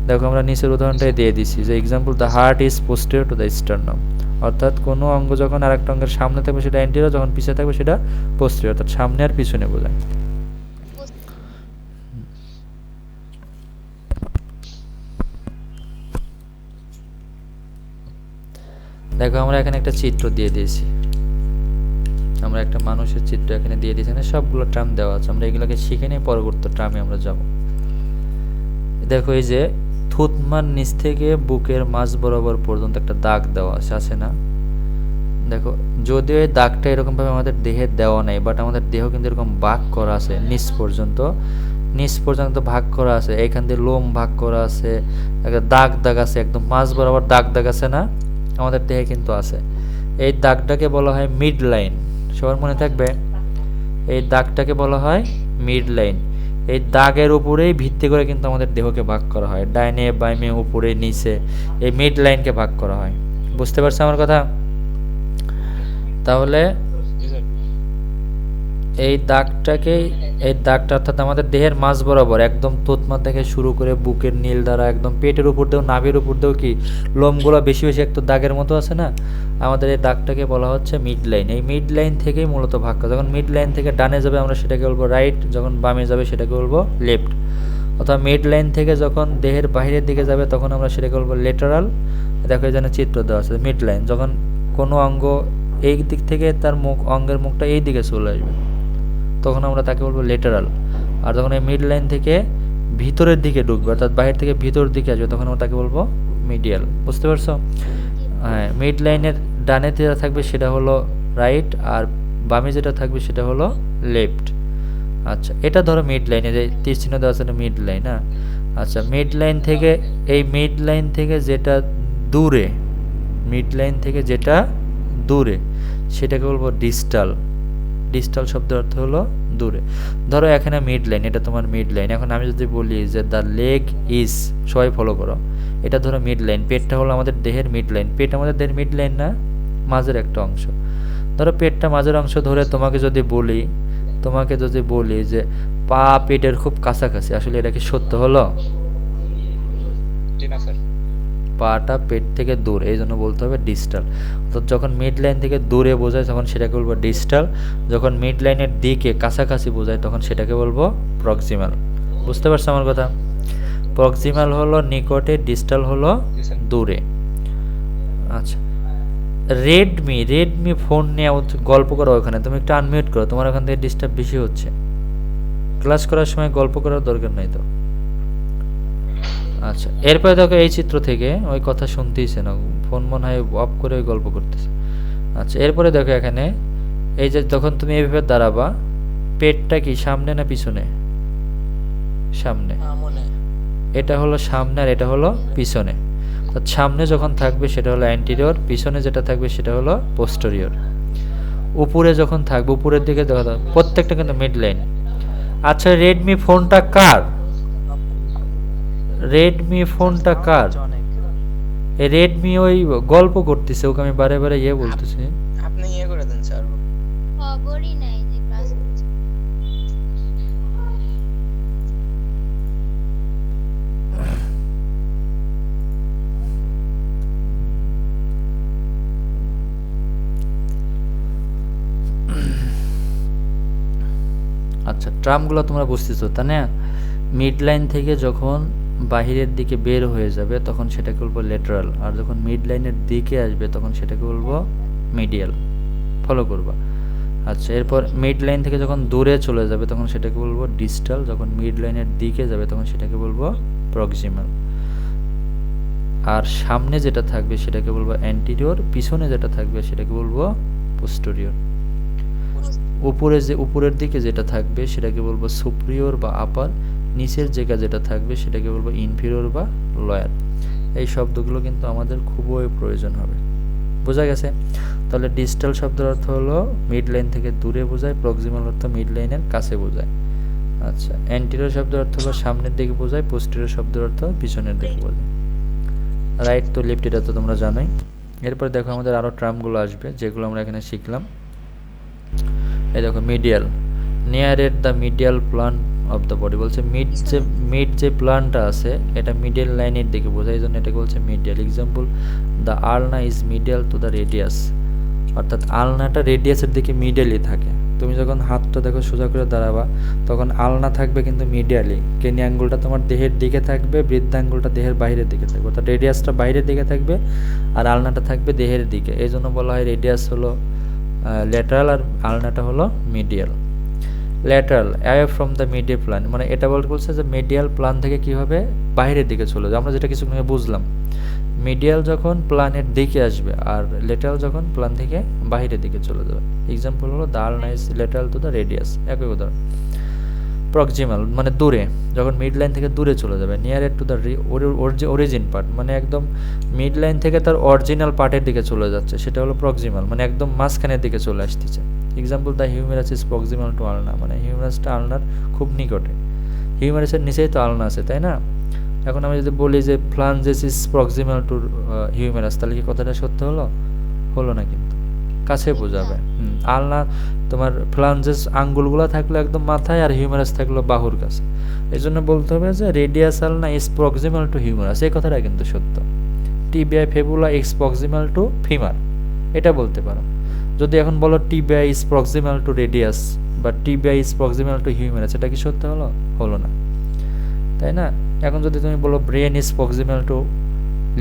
দেখো আমরা নিচের উদাহরণটাই দিয়ে দিছি, যে example, the heart is posterior to the sternum, অর্থাৎ কোনো অঙ্গ যখন আরেকটা অঙ্গের সামনে থাকবে সেটা অ্যান্টিরিয়র, যখন পিছনে থাকবে সেটা পোস্টেরিয়র, অর্থাৎ সামনে আর পিছনে বোঝায়। দেখো আমরা এখানে একটা চিত্র দিয়ে দিয়েছি, আমরা একটা মানুষের চিত্র এখানে দিয়ে দিয়েছি, সবগুলো টার্ম দেওয়া আছে, আমরা এগুলোকে শিখে নিয়ে পরবর্তী টার্মে আমরা যাব। দেখো এই যে থুতমার নিচ থেকে বুকের মাঝ বরাবর পর্যন্ত একটা দাগ দেওয়া আছে না? দেখো যদিও এই দাগটা এরকমভাবে আমাদের দেহে দেওয়া নাই, বাট আমাদের দেহ কিন্তু এরকম ভাগ করা আছে, নিচ পর্যন্ত ভাগ করা আছে, এখান দিয়ে লোম ভাগ করা আছে, একটা দাগ আছে, একদম মাঝ বরাবর দাগ আছে না? আমাদের দেহে কিন্তু আছে। এই দাগটাকে বলা হয় মিড লাইন, সবার মনে থাকবে, এই দাগটাকে বলা হয় মিড লাইন। এই দাগের উপরেই ভিত্তি করে কিন্তু আমাদের দেহকে ভাগ করা হয়, ডাইনে বামে উপরে নিচে, এই মিড লাইনকে ভাগ করা হয়। বুঝতে পারছো আমার কথা? তাহলে এই দাগটা অর্থাৎ আমাদের দেহের মাঝ বরাবর একদম তোতমা থেকে শুরু করে বুকের নীল দ্বারা একদম পেটের উপর দিয়েও, নাভির উপর দিয়েও কি লোমগুলো বেশি একটু দাগের মতো আছে না? আমাদের এই দাগটাকে বলা হচ্ছে মিড লাইন। এই মিড লাইন থেকেই মূলত ভাগ করা। যখন মিড লাইন থেকে ডানে যাবে আমরা সেটাকে বলবো রাইট, যখন বামে যাবে সেটাকে বলবো লেফট। অথবা মিড লাইন থেকে যখন দেহের বাইরের দিকে যাবে তখন আমরা সেটাকে বলবো লেটারাল। দেখো এখানে চিত্র দেওয়া আছে, মিড লাইন যখন কোনো অঙ্গ এই দিক থেকে তার অঙ্গের মুখটা এই দিকে চলে আসবে তখন আমরা তাকে বলবো লেটারাল। আর যখন এই মিড লাইন থেকে ভিতরের দিকে ঢুকবে, অর্থাৎ বাইরে থেকে ভিতর দিকে আসবে, তখন আমরা তাকে বলবো মিডিয়াল। বুঝতে পারছো? হ্যাঁ, মিড লাইনের ডানে যেটা থাকবে সেটা হলো রাইট, আর বামে যেটা থাকবে সেটা হলো লেফট। আচ্ছা, এটা ধরো মিড লাইন, এই যে তীর চিহ্ন দেওয়া আছে মিড লাইন। হ্যাঁ, আচ্ছা, মিড লাইন থেকে এই মিড লাইন থেকে যেটা দূরে, মিড লাইন থেকে যেটা দূরে সেটাকে বলবো ডিস্টাল। ডিস্টাল শব্দের অর্থ হলো দূরে। ধরো এখানে মিড লাইন, এটা তোমার মিড লাইন। এখন আমি যদি বলি যে দ্য লেগ ইজ, সবাই ফলো করো, এটা ধরো মিড লাইন। পেটটা হলো আমাদের দেহের মিড লাইন। পেট আমাদের দেহের মিড লাইন না, মাঝের একটা অংশ। ধরো পেটটা মাঝের অংশ ধরে তোমাকে যদি বলি যে পা পেটের খুব কাছাকাছি, আসলে এটা কি সত্য হলো? জি না স্যার। পাটা পেট থেকে দূর, এই জন্য বলতে হবে ডিস্টাল। তো যখন মিড লাইন থেকে দূরে বোঝায় তখন সেটাকে বলবো ডিস্টাল, যখন মিড লাইনের দিকে কাছাকাছি বোঝায় তখন সেটাকে বলবো প্রক্সিমাল। বুঝতে পারছো আমার কথা? প্রক্সিমাল হলো নিকটে, ডিস্টাল হলো জি স্যার। দূরে। আচ্ছা, রেডমি ফোন নিয়ে গল্প করো ওখানে, তুমি একটু আনমিউট করো, তোমার ওখান থেকে ডিস্টার্ব বেশি হচ্ছে। ক্লাস করার সময় গল্প করার দরকার নাই তো। আচ্ছা, এরপরে দেখো এই চিত্র থেকে ওই কথা শুনতেইছে না, ফোন মনে হয় অফ করে ওই গল্প করতেছে। আচ্ছা, এরপরে দেখো এখানে এই যে যখন তুমি এইভাবে দাঁড়াবা, পেটটা কি সামনে না পিছনে? সামনে। এটা হলো সামনে আর এটা হলো পিছনে। তো সামনে যখন থাকবে সেটা হলো অ্যান্টিরিয়র, পিছনে যেটা থাকবে সেটা হলো পোস্টেরিয়র। উপরে যখন থাকবে, উপরের দিকে দেখা যাবে প্রত্যেকটা কিন্তু মিড লাইন। আচ্ছা, রেডমি ফোনটা কার? রেডমি ফোনটা কার? রেডমি ওই গল্প করতেছে, ওকে আমি বারে বারে বলতেছি। আপনি করে দেন স্যার। খবরই নাই যে ক্লাস হচ্ছে। আচ্ছা, ট্রামগুলো তোমরা বুঝতেছো তাই না? মিড লাইন থেকে যখন বাহিরের দিকে বের হয়ে যাবে তখন সেটাকে বলবো লেটারাল, আর যখন মিড লাইনের দিকে আসবে তখন সেটাকে বলবো মিডিয়াল। ফলো করবা। আচ্ছা, এরপর মিড লাইন থেকে যখন দূরে চলে যাবে তখন সেটাকে বলবো ডিস্টাল, যখন মিড লাইনের দিকে যাবে তখন সেটাকে বলবো প্রক্সিমাল। আর সামনে যেটা থাকবে সেটাকে বলবো অ্যান্টিরিয়র, পিছনে যেটা থাকবে সেটাকে বলবো পোস্টেরিয়র। উপরের দিকে যেটা থাকবে সেটাকে বলবো সুপ্রিয়র বা আপার, নিচের জায়গা যেটা থাকবে সেটাকে বলবো ইনফিরিয়র বা লোয়ার। এই শব্দগুলো কিন্তু আমাদের খুবই প্রয়োজন হবে। বোঝা গেছে? তাহলে ডিস্টাল শব্দের অর্থ হলো মিড লাইন থেকে দূরে বোঝায়, প্রক্সিমাল অর্থ মিড লাইনের কাছে বোঝায়। আচ্ছা, অ্যান্টিরিয়র শব্দের অর্থ হলো সামনের দিকে বোঝায়, পোস্টেরিয়র শব্দের অর্থ পিছনের দিকে বোঝায়। রাইট তো লেফট এটা তো তোমরা জানোই। এরপর দেখো আমাদের আরও টার্মগুলো আসবে যেগুলো আমরা এখানে শিখলাম। এই দেখো medial, near at the medial plan of the body, বলছে মিড যে প্লানটা আছে এটা মিডিয়াল লাইনের দিকে বোঝায়, এই জন্য এটাকে বলছে মিডিয়াল। এক্সাম্পল, দ্য আলনা is medial to the radius, অর্থাৎ আলনাটা রেডিয়াসের দিকে মিডিয়ালি থাকে। তুমি যখন হাতটা দেখো সোজা করে দাঁড়াবা তখন আলনা থাকবে কিন্তু মিডিয়ালি, কেনি আঙ্গুলটা তোমার দেহের দিকে থাকবে, বৃদ্ধাঙ্গুলটা দেহের বাইরের দিকে থাকবে, অর্থাৎ রেডিয়াসটা বাইরের দিকে থাকবে আর আলনাটা থাকবে দেহের দিকে। এই জন্য বলা হয় রেডিয়াস হলো ল্যাটারাল আর আলনাটা হলো medial. Lateral, away from the medial plan, মানে এটা বলছে যে মিডিয়াল প্লান থেকে কি হবে, বাইরের দিকে চলে যাবে। আমরা যেটা কিছুক্ষণ আগে বুঝলাম, মিডিয়াল যখন প্লানের দিকে আসবে আর ল্যাটারাল যখন প্লান থেকে বাইরের দিকে চলে যাবে। এক্সাম্পল হলো দ্য আলনা is lateral to the radius. একই উদাহরণ। প্রক্সিমাল মানে দূরে, যখন মিড লাইন থেকে দূরে চলে যাবে। Near to the origin part, মানে একদম মিড লাইন থেকে তার অরিজিনাল পার্টের দিকে চলে যাচ্ছে, সেটা হলো প্রক্সিমাল, মানে একদম মাঝখানের দিকে চলে আসতেছে। Example, the humerus is proximal to ulna, মানে হিউমেরাসটা আলনার খুব নিকটে। হিউমেরাসের নিচেই তো আলনা আছে, তাই না? এখন আমি যদি বলি যে phalanges is proximal to humerus, তাহলে কি কথাটা সত্য হলো? হলো না, কিন্তু কাছে বোঝাবে। আলনা তোমার ফ্লাঞ্জেস আঙ্গুলগুলো থাকলো একদম মাথায় আর হিউমেরাস থাকলো বাহুর কাছে, এই জন্য বলতে হবে যে রেডিয়াস আলনা ইজ প্রক্সিমাল টু হিউমেরাস। এই কথাটা কিন্তু সত্য। Tibia fibula is proximal to femur, এটা বলতে পারো। যদি এখন বলো tibia is proximal to radius বা tibia is proximal to humerus, এটা কি সত্য হলো? হলো না, তাই না? এখন যদি তুমি বলো brain is proximal to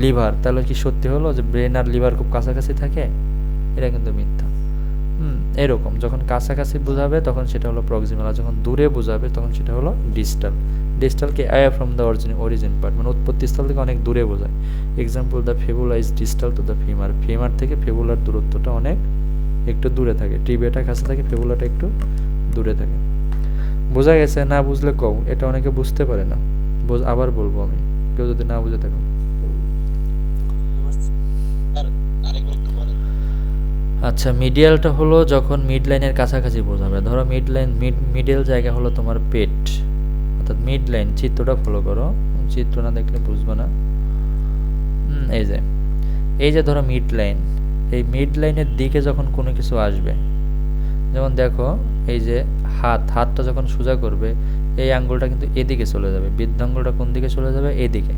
liver, তাহলে কি সত্যি হলো যে ব্রেন আর লিভার খুব কাছাকাছি থাকে? এটা কিন্তু মিথ্যা। এরকম যখন কাছাকাছি বোঝাবে তখন সেটা হলো প্রক্সিমাল, আর যখন দূরে বোঝাবে তখন সেটা হলো ডিস্টাল। ডিস্টাল কি away from the origin part, মানে উৎপত্তি স্থল থেকে অনেক দূরে বোঝায়। Example the fibula is distal to the femur, femur থেকে ফিবুলার দূরত্বটা অনেক একটু দূরে থাকে, টিবিয়াটা কাছে থাকে, ফিবুলাটা একটু দূরে থাকে। বোঝা গেছে? না বুঝলে কও, এটা অনেকে বুঝতে পারে না। আবার বলবো আমি, কেউ যদি না বুঝে থাকো। আচ্ছা, মিডিয়ালটা হলো যখন মিড লাইনের কাছাকাছি বোঝাবে। ধরো মিড লাইন, মিডল জায়গা হলো তোমার পেট, অর্থাৎ মিড লাইন। চিত্রটা ফলো করো, চিত্র না দেখলে বুঝবে না। এই যে ধরো মিড লাইন, এই মিড লাইনের দিকে যখন কোনো কিছু আসবে, যেমন দেখো এই যে হাতটা যখন সোজা করবে, এই আঙ্গুলটা কিন্তু এদিকে চলে যাবে, বৃদ্ধাঙ্গুলটা কোন দিকে চলে যাবে? এদিকে।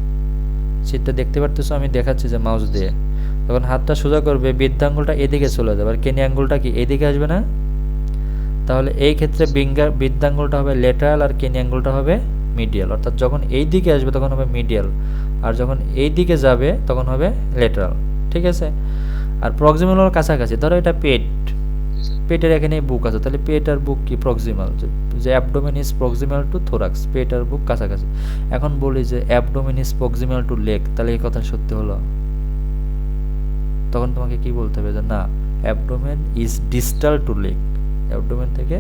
চিত্রটা দেখতে পারতেছো? আমি দেখাচ্ছি যে মাউস দিয়ে। যখন হাতটা সোজা করবে, বৃদ্ধাঙ্গুলটা এদিকে চলে যাবে, আর কেনি আঙ্গুলটা কি এদিকে আসবে না? তাহলে এই ক্ষেত্রে বৃদ্ধাঙ্গুলটা হবে লেটারাল আর কেনি আঙ্গুলটা হবে মিডিয়াল। অর্থাৎ যখন এই দিকে আসবে তখন হবে মিডিয়াল, আর যখন এই দিকে যাবে তখন হবে লেটারাল। ঠিক আছে? আর প্রক্সিমাল হলো কাছাকাছি। ধরো এটা পেট, পেটের এখানে বুক আছে, তাহলে পেট আর বুক কি প্রক্সিমাল, যে abdomen is proximal to thorax, পেট আর বুক কাছাকাছি। এখন বলি যে abdomen is proximal to leg, তাহলে এই কথা সত্যি হলো? তখন তোমাকে কি বলতে হবে? যে না, abdomen is distal to leg, abdomen থেকে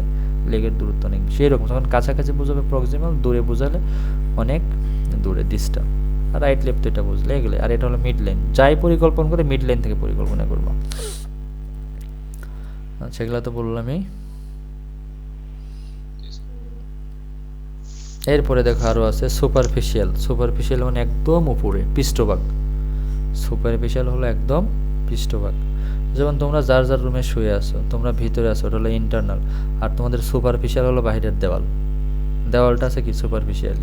লেগের দূরত্ব অনেক। সেই রকম যখন কাছাকাছি বোঝাবে প্রক্সিমাল, দূরে বোঝালে অনেক দূরে ডিস্টাল। আর রাইট লেফট এটা বুঝলে এগুলো। আর এটা হলো মিড লাইন। যাই পরিকল্পনা করে মিড লাইন থেকে পরিকল্পনা করবো। আচ্ছা, এগুলো তো বললামই। এরপরে দেখো আরো আছে সুপারফিশিয়াল। সুপারফিশিয়াল মানে একদম উপরে, পৃষ্ঠভাগ। সুপারফিশিয়াল হলো একদম পৃষ্ঠভাগ। যেমন তোমরা যার যার রুমে শুয়ে আছো, তোমরা ভিতরে আছো, ওটা হলো ইন্টারনাল। আর তোমাদের সুপারফিশিয়াল হলো বাইরের দেওয়াল, দেওয়ালটা আছে কি সুপারফিশিয়াল।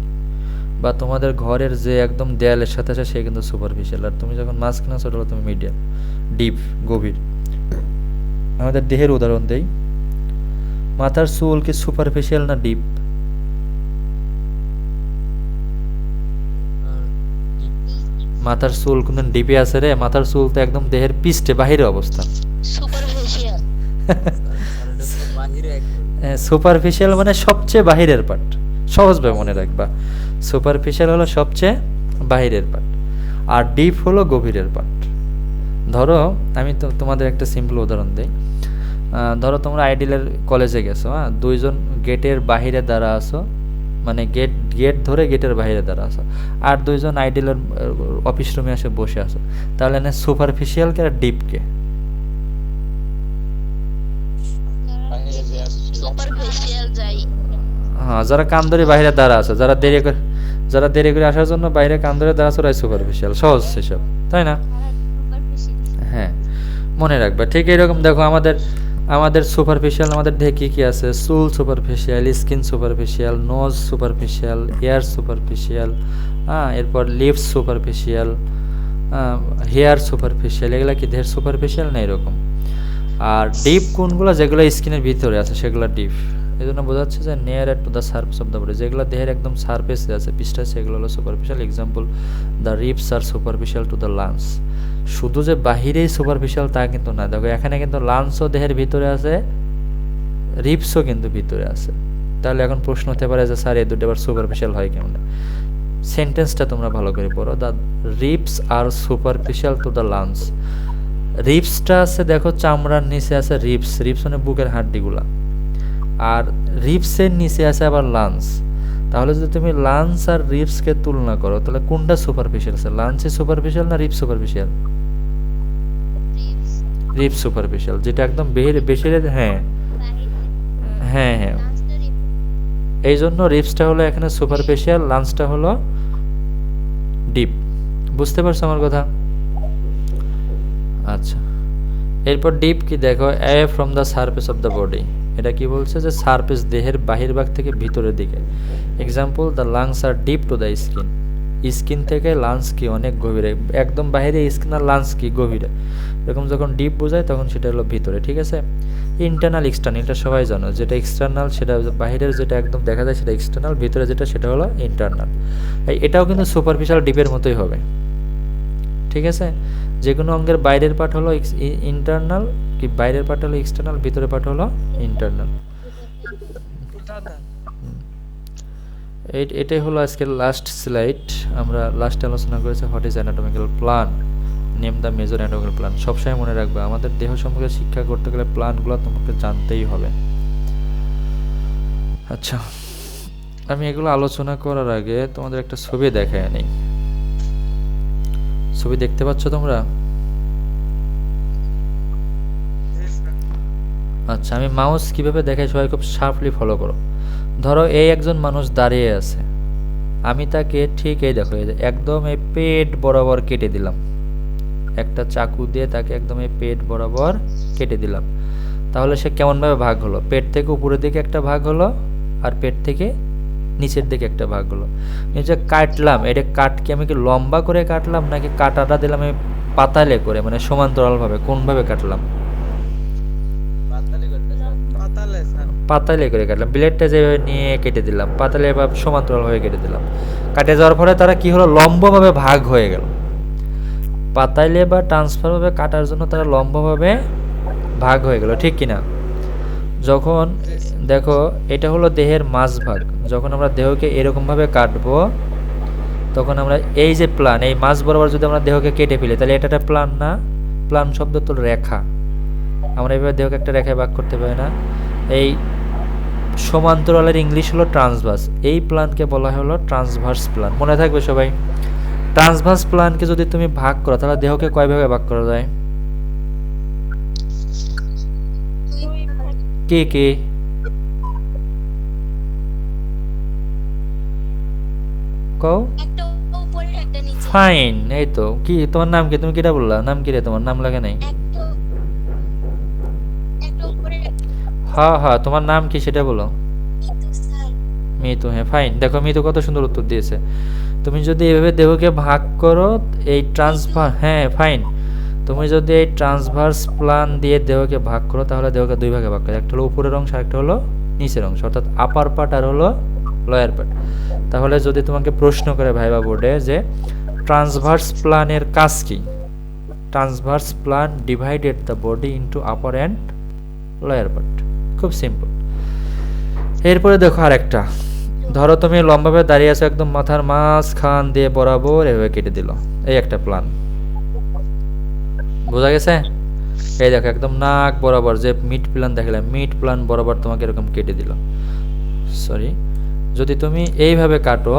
বা তোমাদের ঘরের যে একদম দেয়ালের সাথে আছে সে কিন্তু সুপারফিশিয়াল। আর তুমি যখন মাঝখানে আছো ওটা হলো তুমি মিডিয়াম, ডিপ, গভীর। আমাদের দেহের উদাহরণ দেই, মাথার চুল কি সুপারফিশিয়াল না ডিপ? মাথার চুল কোন ডিপে আছে রে? মাথার চুল তো একদম দেহের পৃষ্ঠে, বাহিরে অবস্থান। সুপারফিশিয়াল। সুপারফিশিয়াল মানে সবচেয়ে বাহিরের পার্ট, সহজভাবে মনে রাখবা। সুপারফিশিয়াল হলো সবচেয়ে বাহিরের পার্ট, আর ডিপ হলো গভীরের পার্ট। ধরো আমি তো তোমাদের একটা সিম্পল উদাহরণ দিই। ধরো তোমরা আইডিয়ালের কলেজে গেছো, হ্যাঁ, দুইজন গেটের বাহিরে দাঁড়া আছো, মানে গেট ধরে গেটের বাইরে দাঁড়া আছো, আর দুইজন আইডিয়ালের অফিস রুমে এসে বসে আছো। তাহলে না সুপারফিশিয়াল কে আর ডিপ কে? সুপারফিশিয়াল যাই। হ্যাঁ, যারা কান ধরে বাইরে দাঁড়া আছে, যারা দেরি করে আসার জন্য বাইরে কান ধরে দাঁড়া আছে, ওরাই সুপারফিশিয়াল। সহজ হিসাব, তাই না? হ্যাঁ, মনে রাখবা। ঠিক এরকম দেখো আমাদের সুপারফিশিয়াল, আমাদের দেহে কি কি আছে? চুল superficial, skin superficial, nose superficial, ear superficial, হ্যাঁ, এরপর লিপস সুপারফিশিয়াল, হেয়ার সুপারফিশিয়াল। এগুলা কি দেহের সুপারফিশিয়াল না? এরকম। আর ডিপ কোনগুলো? যেগুলো স্কিনের ভিতরে আছে সেগুলো ডিপ। এই জন্য বোঝাচ্ছে যে near to the surface of the body, যেগুলো দেহের একদম সারফেসে আছে, পৃষ্ঠে, সেগুলো হলো superficial. Example the ribs are superficial to the lungs. শুধু যে বাহিরেই সুপারফিশিয়াল তা কিন্তু না, দেখো এখানে কিন্তু লাংসও দেহের ভিতরে আছে, রিপসও কিন্তু ভিতরে আছে। তাহলে এখন প্রশ্ন হতে পারে যে স্যার এই দুটো আবার সুপারফিশিয়াল হয় কেমন? সেন্টেন্সটা তোমরা ভালো করে পড়ো। The ribs are superficial to the lungs. রিপসটা আছে দেখো চামড়ার নিচে আছে রিপস, রিপস মানে বুকের হাড্ডিগুলা, আর রিপসের নিচে আছে আবার লাংস। তাহলে যদি তুমি লাংস আর রিপসকে তুলনা করো, তাহলে কোনটা সুপারফিশিয়াল আছে? লাংসে সুপারফিশিয়াল না রিপস সুপারফিশিয়াল? রিপস সুপারফিশিয়াল, যেটা একদম বেশি। হ্যাঁ হ্যাঁ হ্যাঁ, এই জন্য রিপসটা হলো এখানে সুপারফিশিয়াল, লাংসটা হলো ডিপ। বুঝতে পারছো আমার কথা? আচ্ছা, এরপর ডিপ কি দেখো, away from the surface of the body. এটা কি বলছে? যে সারফেস, দেহের বাহিরভাগ থেকে ভিতরের দিকে। Example the lungs are deep to the skin. Skin থেকে লাংস কি অনেক গভীরে, একদম বাহিরে স্কিন, আর লাংস কি গভীরে। এরকম যখন ডিপ বোঝায় তখন সেটা হলো ভিতরে। ঠিক আছে? ইন্টারনাল, এক্সটার্নাল, এটা সবাই জানো। যেটা এক্সটার্নাল সেটা বাহিরের, যেটা একদম দেখা যায় সেটা এক্সটার্নাল, ভিতরে যেটা সেটা হলো ইন্টারনাল। এটাও কিন্তু সুপারফিশিয়াল ডিপের মতোই হবে। ঠিক আছে? যে কোনো অঙ্গের বাইরের পার্ট হলো ইন্টারনাল, কি বাইরের পার্ট হলো এক্সটার্নাল, ভিতরের পার্ট হলো ইন্টারনাল। এটাই হলো আজকের লাস্ট স্লাইড। আমরা লাস্টে আলোচনা করেছি what is anatomical plan, name the major anatomical plan. সবসময় মনে রাখবে আমাদের দেহ সম্পর্কে শিক্ষা করতে গেলে প্ল্যানগুলো তোমাকে জানতেই হবে। আচ্ছা, আমি এগুলো আলোচনা করার আগে তোমাদের একটা ছবি দেখায় নেই। ছবি দেখতে পাচ্ছ তোমরা? আচ্ছা, আমি মাউস কিভাবে দেখাই সবাই খুব শার্পলি ফলো করো। ধরো এই একজন মানুষ দাঁড়িয়ে আছে, আমি তাকে ঠিক এই দেখো এই যে একদম এই পেট বরাবর কেটে দিলাম, একটা চাকু দিয়ে তাকে একদম এই পেট বরাবর কেটে দিলাম। তাহলে সে কেমনভাবে ভাগ হলো? পেট থেকে উপরের দিকে একটা ভাগ হলো, আর পেট থেকে নিচের দিকে একটা ভাগ হলো। এই যে কাটলাম, এটা কাটকে আমি কি লম্বা করে কাটলাম নাকি কাটাটা দিলাম আমি পাতালে করে, মানে সমান্তরালভাবে? কোনভাবে কাটলাম? পাতালে করে কাটলাম। ব্লেডটা যেভাবে নিয়ে কেটে দিলাম, পাতালে বা সমান্তরালভাবে কেটে দিলাম। কাটে যাওয়ার পরে তারা কি হলো? লম্বভাবে ভাগ হয়ে গেল। পাতাইলে বা ট্রান্সফারভাবে কাটার জন্য তারা লম্বভাবে ভাগ হয়ে গেল, ঠিক কিনা? যখন দেখো এটা হলো দেহের মাঝভাগ, যখন আমরা দেহকে এরকমভাবে কাটবো তখন আমরা এই যে প্ল্যান, এই মাঝ বরাবর যদি আমরা দেহকে কেটে ফেলি তাহলে এটা একটা প্ল্যান না? প্ল্যান শব্দ তো রেখা, আমরা এইভাবে দেহকে একটা রেখায় ভাগ করতে পারি না। এই সমান্তরালের ইংলিশ হলো ট্রান্সভার্স, এই প্ল্যানকে বলা হলো ট্রান্সভার্স প্ল্যান। মনে থাকবে সবাই, ট্রান্সভার্স প্ল্যানকে যদি তুমি ভাগ করো তাহলে দেহকে কয় ভাগে ভাগ করা যায়? কে কে কও? ফাইন, এই তো। কি তোমার নাম কি? তুমি কিটা বললা? নাম কি রে তোমার? নাম লাগে নাই? হ্যাঁ হ্যাঁ, তোমার নাম কি সেটা বলো। মিতু, হ্যাঁ ফাইন। দেখো মিতু কত সুন্দর উত্তর দিয়েছে। তুমি যদি এভাবে দেহকে ভাগ করো এই ট্রান্সফার, হ্যাঁ ফাইন, তুমি যদি এই ট্রান্সভার্স প্ল্যান দিয়ে দেহকে ভাগ করো তাহলে দেহকে দুই ভাগে ভাগ করো, একটা হলো উপরের অংশ আর একটা হলো নিচের অংশ, অর্থাৎ আপার পার্ট আর হলো লোয়ার পার্ট। তাহলে যদি তোমাকে প্রশ্ন করে ভাইবা বোর্ডে যে ট্রান্সভার্স প্ল্যানের কাজ কি, transverse plan divided the body into upper and lower part. খুব সিম্পল। এরপরে দেখো আরেকটা, ধরো তুমি লম্বাভাবে দাঁড়িয়ে আছো, একদম মাথার মাঝখান দিয়ে বরাবর এভাবে কেটে দিল, এই একটা প্ল্যান। বোঝা গেছে? এই দেখো একদম নাক বরাবর যে মিড প্ল্যান দেখালাম, মিড প্ল্যান বরাবর তোমাকে এরকম কেটে দিল। সরি, যদি তুমি এইভাবে কাটো,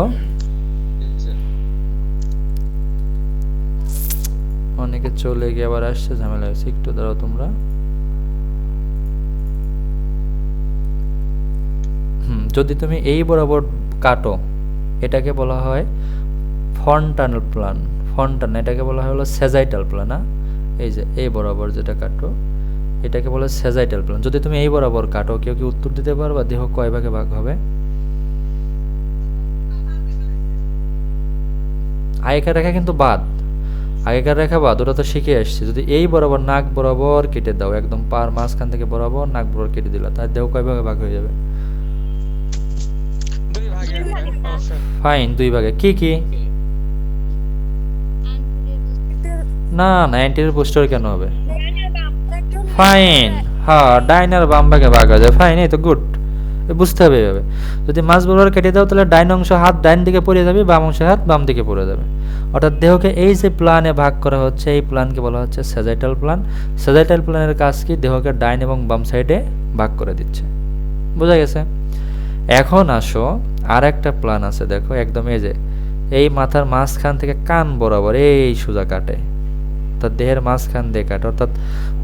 অনেকে চলে গিয়ে আবার আসছে, ঝামেলা হয়েছে, একটু দাঁড়াও তোমরা। যদি তুমি এই বরাবর কাটো এটাকে বলা হয় ফন্টানাল প্ল্যান। ফন্টান, এটাকে বলা হয় হলো সেজাইটাল প্ল্যান। এই যে এই বরাবর যেটা কাটো এটাকে বলে সেজাইটাল প্ল্যান। যদি তুমি এই বরাবর কাটো, কেউ কি উত্তর দিতে পারবা দেহ কয় ভাগে ভাগ হবে? আগেকার রেখা কিন্তু বাদ, আগেকার রেখা বাদ, ওটা তো শিখে আসছে। যদি এই বরাবর নাক বরাবর কেটে দাও, একদম পার মাঝখান থেকে বরাবর নাক বরাবর কেটে দিলা, তার দেহ কয় ভাগে ভাগ হয়ে যাবে? ফাইন, দুই ভাগে। কি কি? না না, অ্যান্টেরিয়র পোস্টেরিয়র কেন হবে? ফাইন, হ্যাঁ ডাইন আর বাম ভাগে ভাগ হয়ে যায়। ফাইন, এই তো গুড, বুঝতে হবে এভাবে। যদি মাঝ বরাবর কেটে দাও তাহলে ডাইন অংশ হাত ডাইন দিকে পড়ে যাবে, বাম অংশ হাত বাম দিকে পড়ে যাবে। অর্থাৎ দেহকে এই যে প্ল্যানে ভাগ করা হচ্ছে এই প্ল্যানকে বলা হচ্ছে সেজাইটাল প্ল্যান। সেজাইটাল প্ল্যানের কাজ কি? দেহকে ডাইন এবং বাম সাইডে ভাগ করে দিচ্ছে। বোঝা গেছে? এখন আসো আর একটা প্ল্যান আছে, দেখো একদম এই যে এই মাথার মাঝখান থেকে কান বরাবর এই সোজা কাটে, অর্থাৎ দেহের মাঝখান দিয়ে কাটে। অর্থাৎ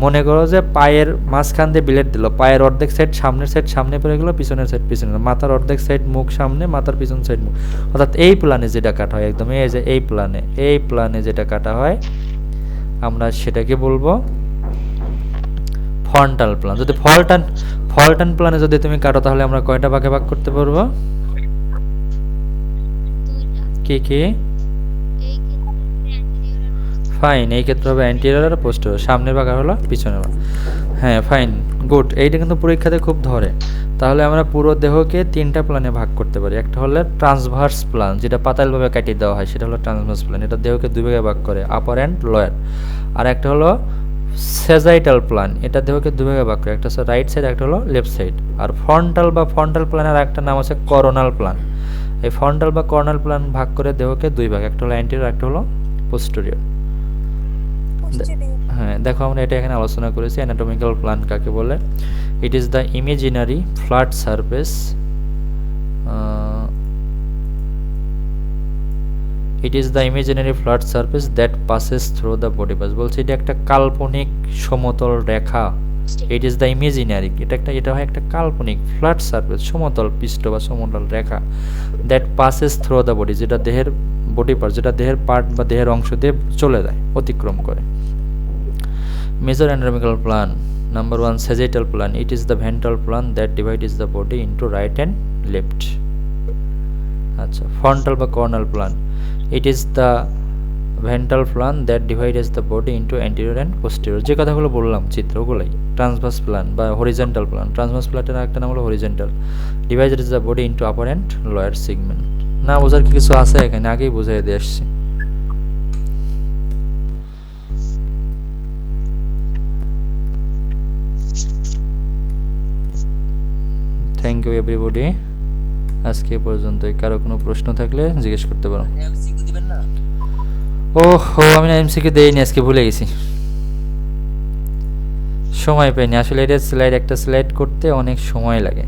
মনে করো যে পায়ের মাঝখান দিয়ে ব্লেড দিল, পায়ের অর্ধেক সাইড সামনের সাইড সামনে পড়ে গেল, পিছনের সাইড পিছনে, মাথার অর্ধেক সাইড মুখ সামনে, মাথার পিছন সাইড মুখ। অর্থাৎ এই প্ল্যানে যেটা কাটা হয় একদম এই যে এই প্ল্যানে যেটা কাটা হয় আমরা সেটাকে বলবো ফন্টাল প্ল্যান। যদি ফলটান প্ল্যানে যদি তুমি কাটো তাহলে আমরা কয়টা ভাগে ভাগ করতে পারবো? কি কি? ফাইন, এই ক্ষেত্রে হবে অ্যান্টেরিয়র আর পোস্টেরিয়র, সামনের ভাগ আর হলো পিছনের ভাগ। হ্যাঁ ফাইন, গুড। এইটা কিন্তু পরীক্ষাতে খুব ধরে। তাহলে আমরা পুরো দেহকে তিনটা প্ল্যানে ভাগ করতে পারি। একটা হলো ট্রান্সভার্স প্ল্যান, যেটা পাতালভাবে কাটিয়ে দেওয়া হয়, সেটা হলো ট্রান্সভার্স প্ল্যান, এটা দেহকে দুই ভাগে ভাগ করে, আপার অ্যান্ড লোয়ার। আর একটা হলো সেজাইটাল প্ল্যান, এটা দেহকে দুই ভাগে ভাগ করে, একটা হচ্ছে রাইট সাইড, একটা হলো লেফট সাইড। আর ফ্রন্টাল প্ল্যানের একটা নাম আছে করোনাল প্ল্যান। এই ফ্রন্টাল বা কর্নাল প্ল্যান ভাগ করে দেহকে দুই ভাগ, একটা হলো অ্যান্টেরিয়র, একটা হলো পোস্টেরিয়র। হ্যাঁ, দেখো আমরা এটা এখানে আলোচনা করেছি অ্যানাটমিক্যাল প্ল্যান কাকে বলে। It is the imaginary flat surface, it is the imaginary flat surface that passes through the body parts. বলছে এটা একটা কাল্পনিক সমতল রেখা। ইট ইজ দ্য ইমেজিনারি, এটা হয় একটা কাল্পনিক ফ্ল্যাট সারফেস, সমতল পৃষ্ঠ বা সমতল রেখা, that passes through the body, যেটা দেহের বডি পার্ট, যেটা দেহের পার্ট বা দেহের অংশ দিয়ে চলে যায়, অতিক্রম করে। Major anatomical plan. Number 1, sagittal plan. It is the ventral plan that divides the body into right and left. আচ্ছা, frontal বা cornal plan. It is the ventral plan that divides the body into anterior and posterior. যে কথাগুলো বললাম চিত্রগুলাই। Transverse plan বা horizontal plan. Transverse plan এর একটা নাম হলো horizontal. Divides the body into upper and lower segment. না বোঝার কিছু আছে এখানে, আগেই বুঝাই দিয়ে আসছি। থ্যাংক ইউ এভরিবডি, আজকে পর্যন্তই। কারো কোনো প্রশ্ন থাকলে জিজ্ঞেস করতে পারো। ওহো, আমি না এমসিকিউ দেইনি, আজকে ভুলে গেছি, সময় পাইনি আসলে। এটা একটা স্লাইড করতে অনেক সময় লাগে।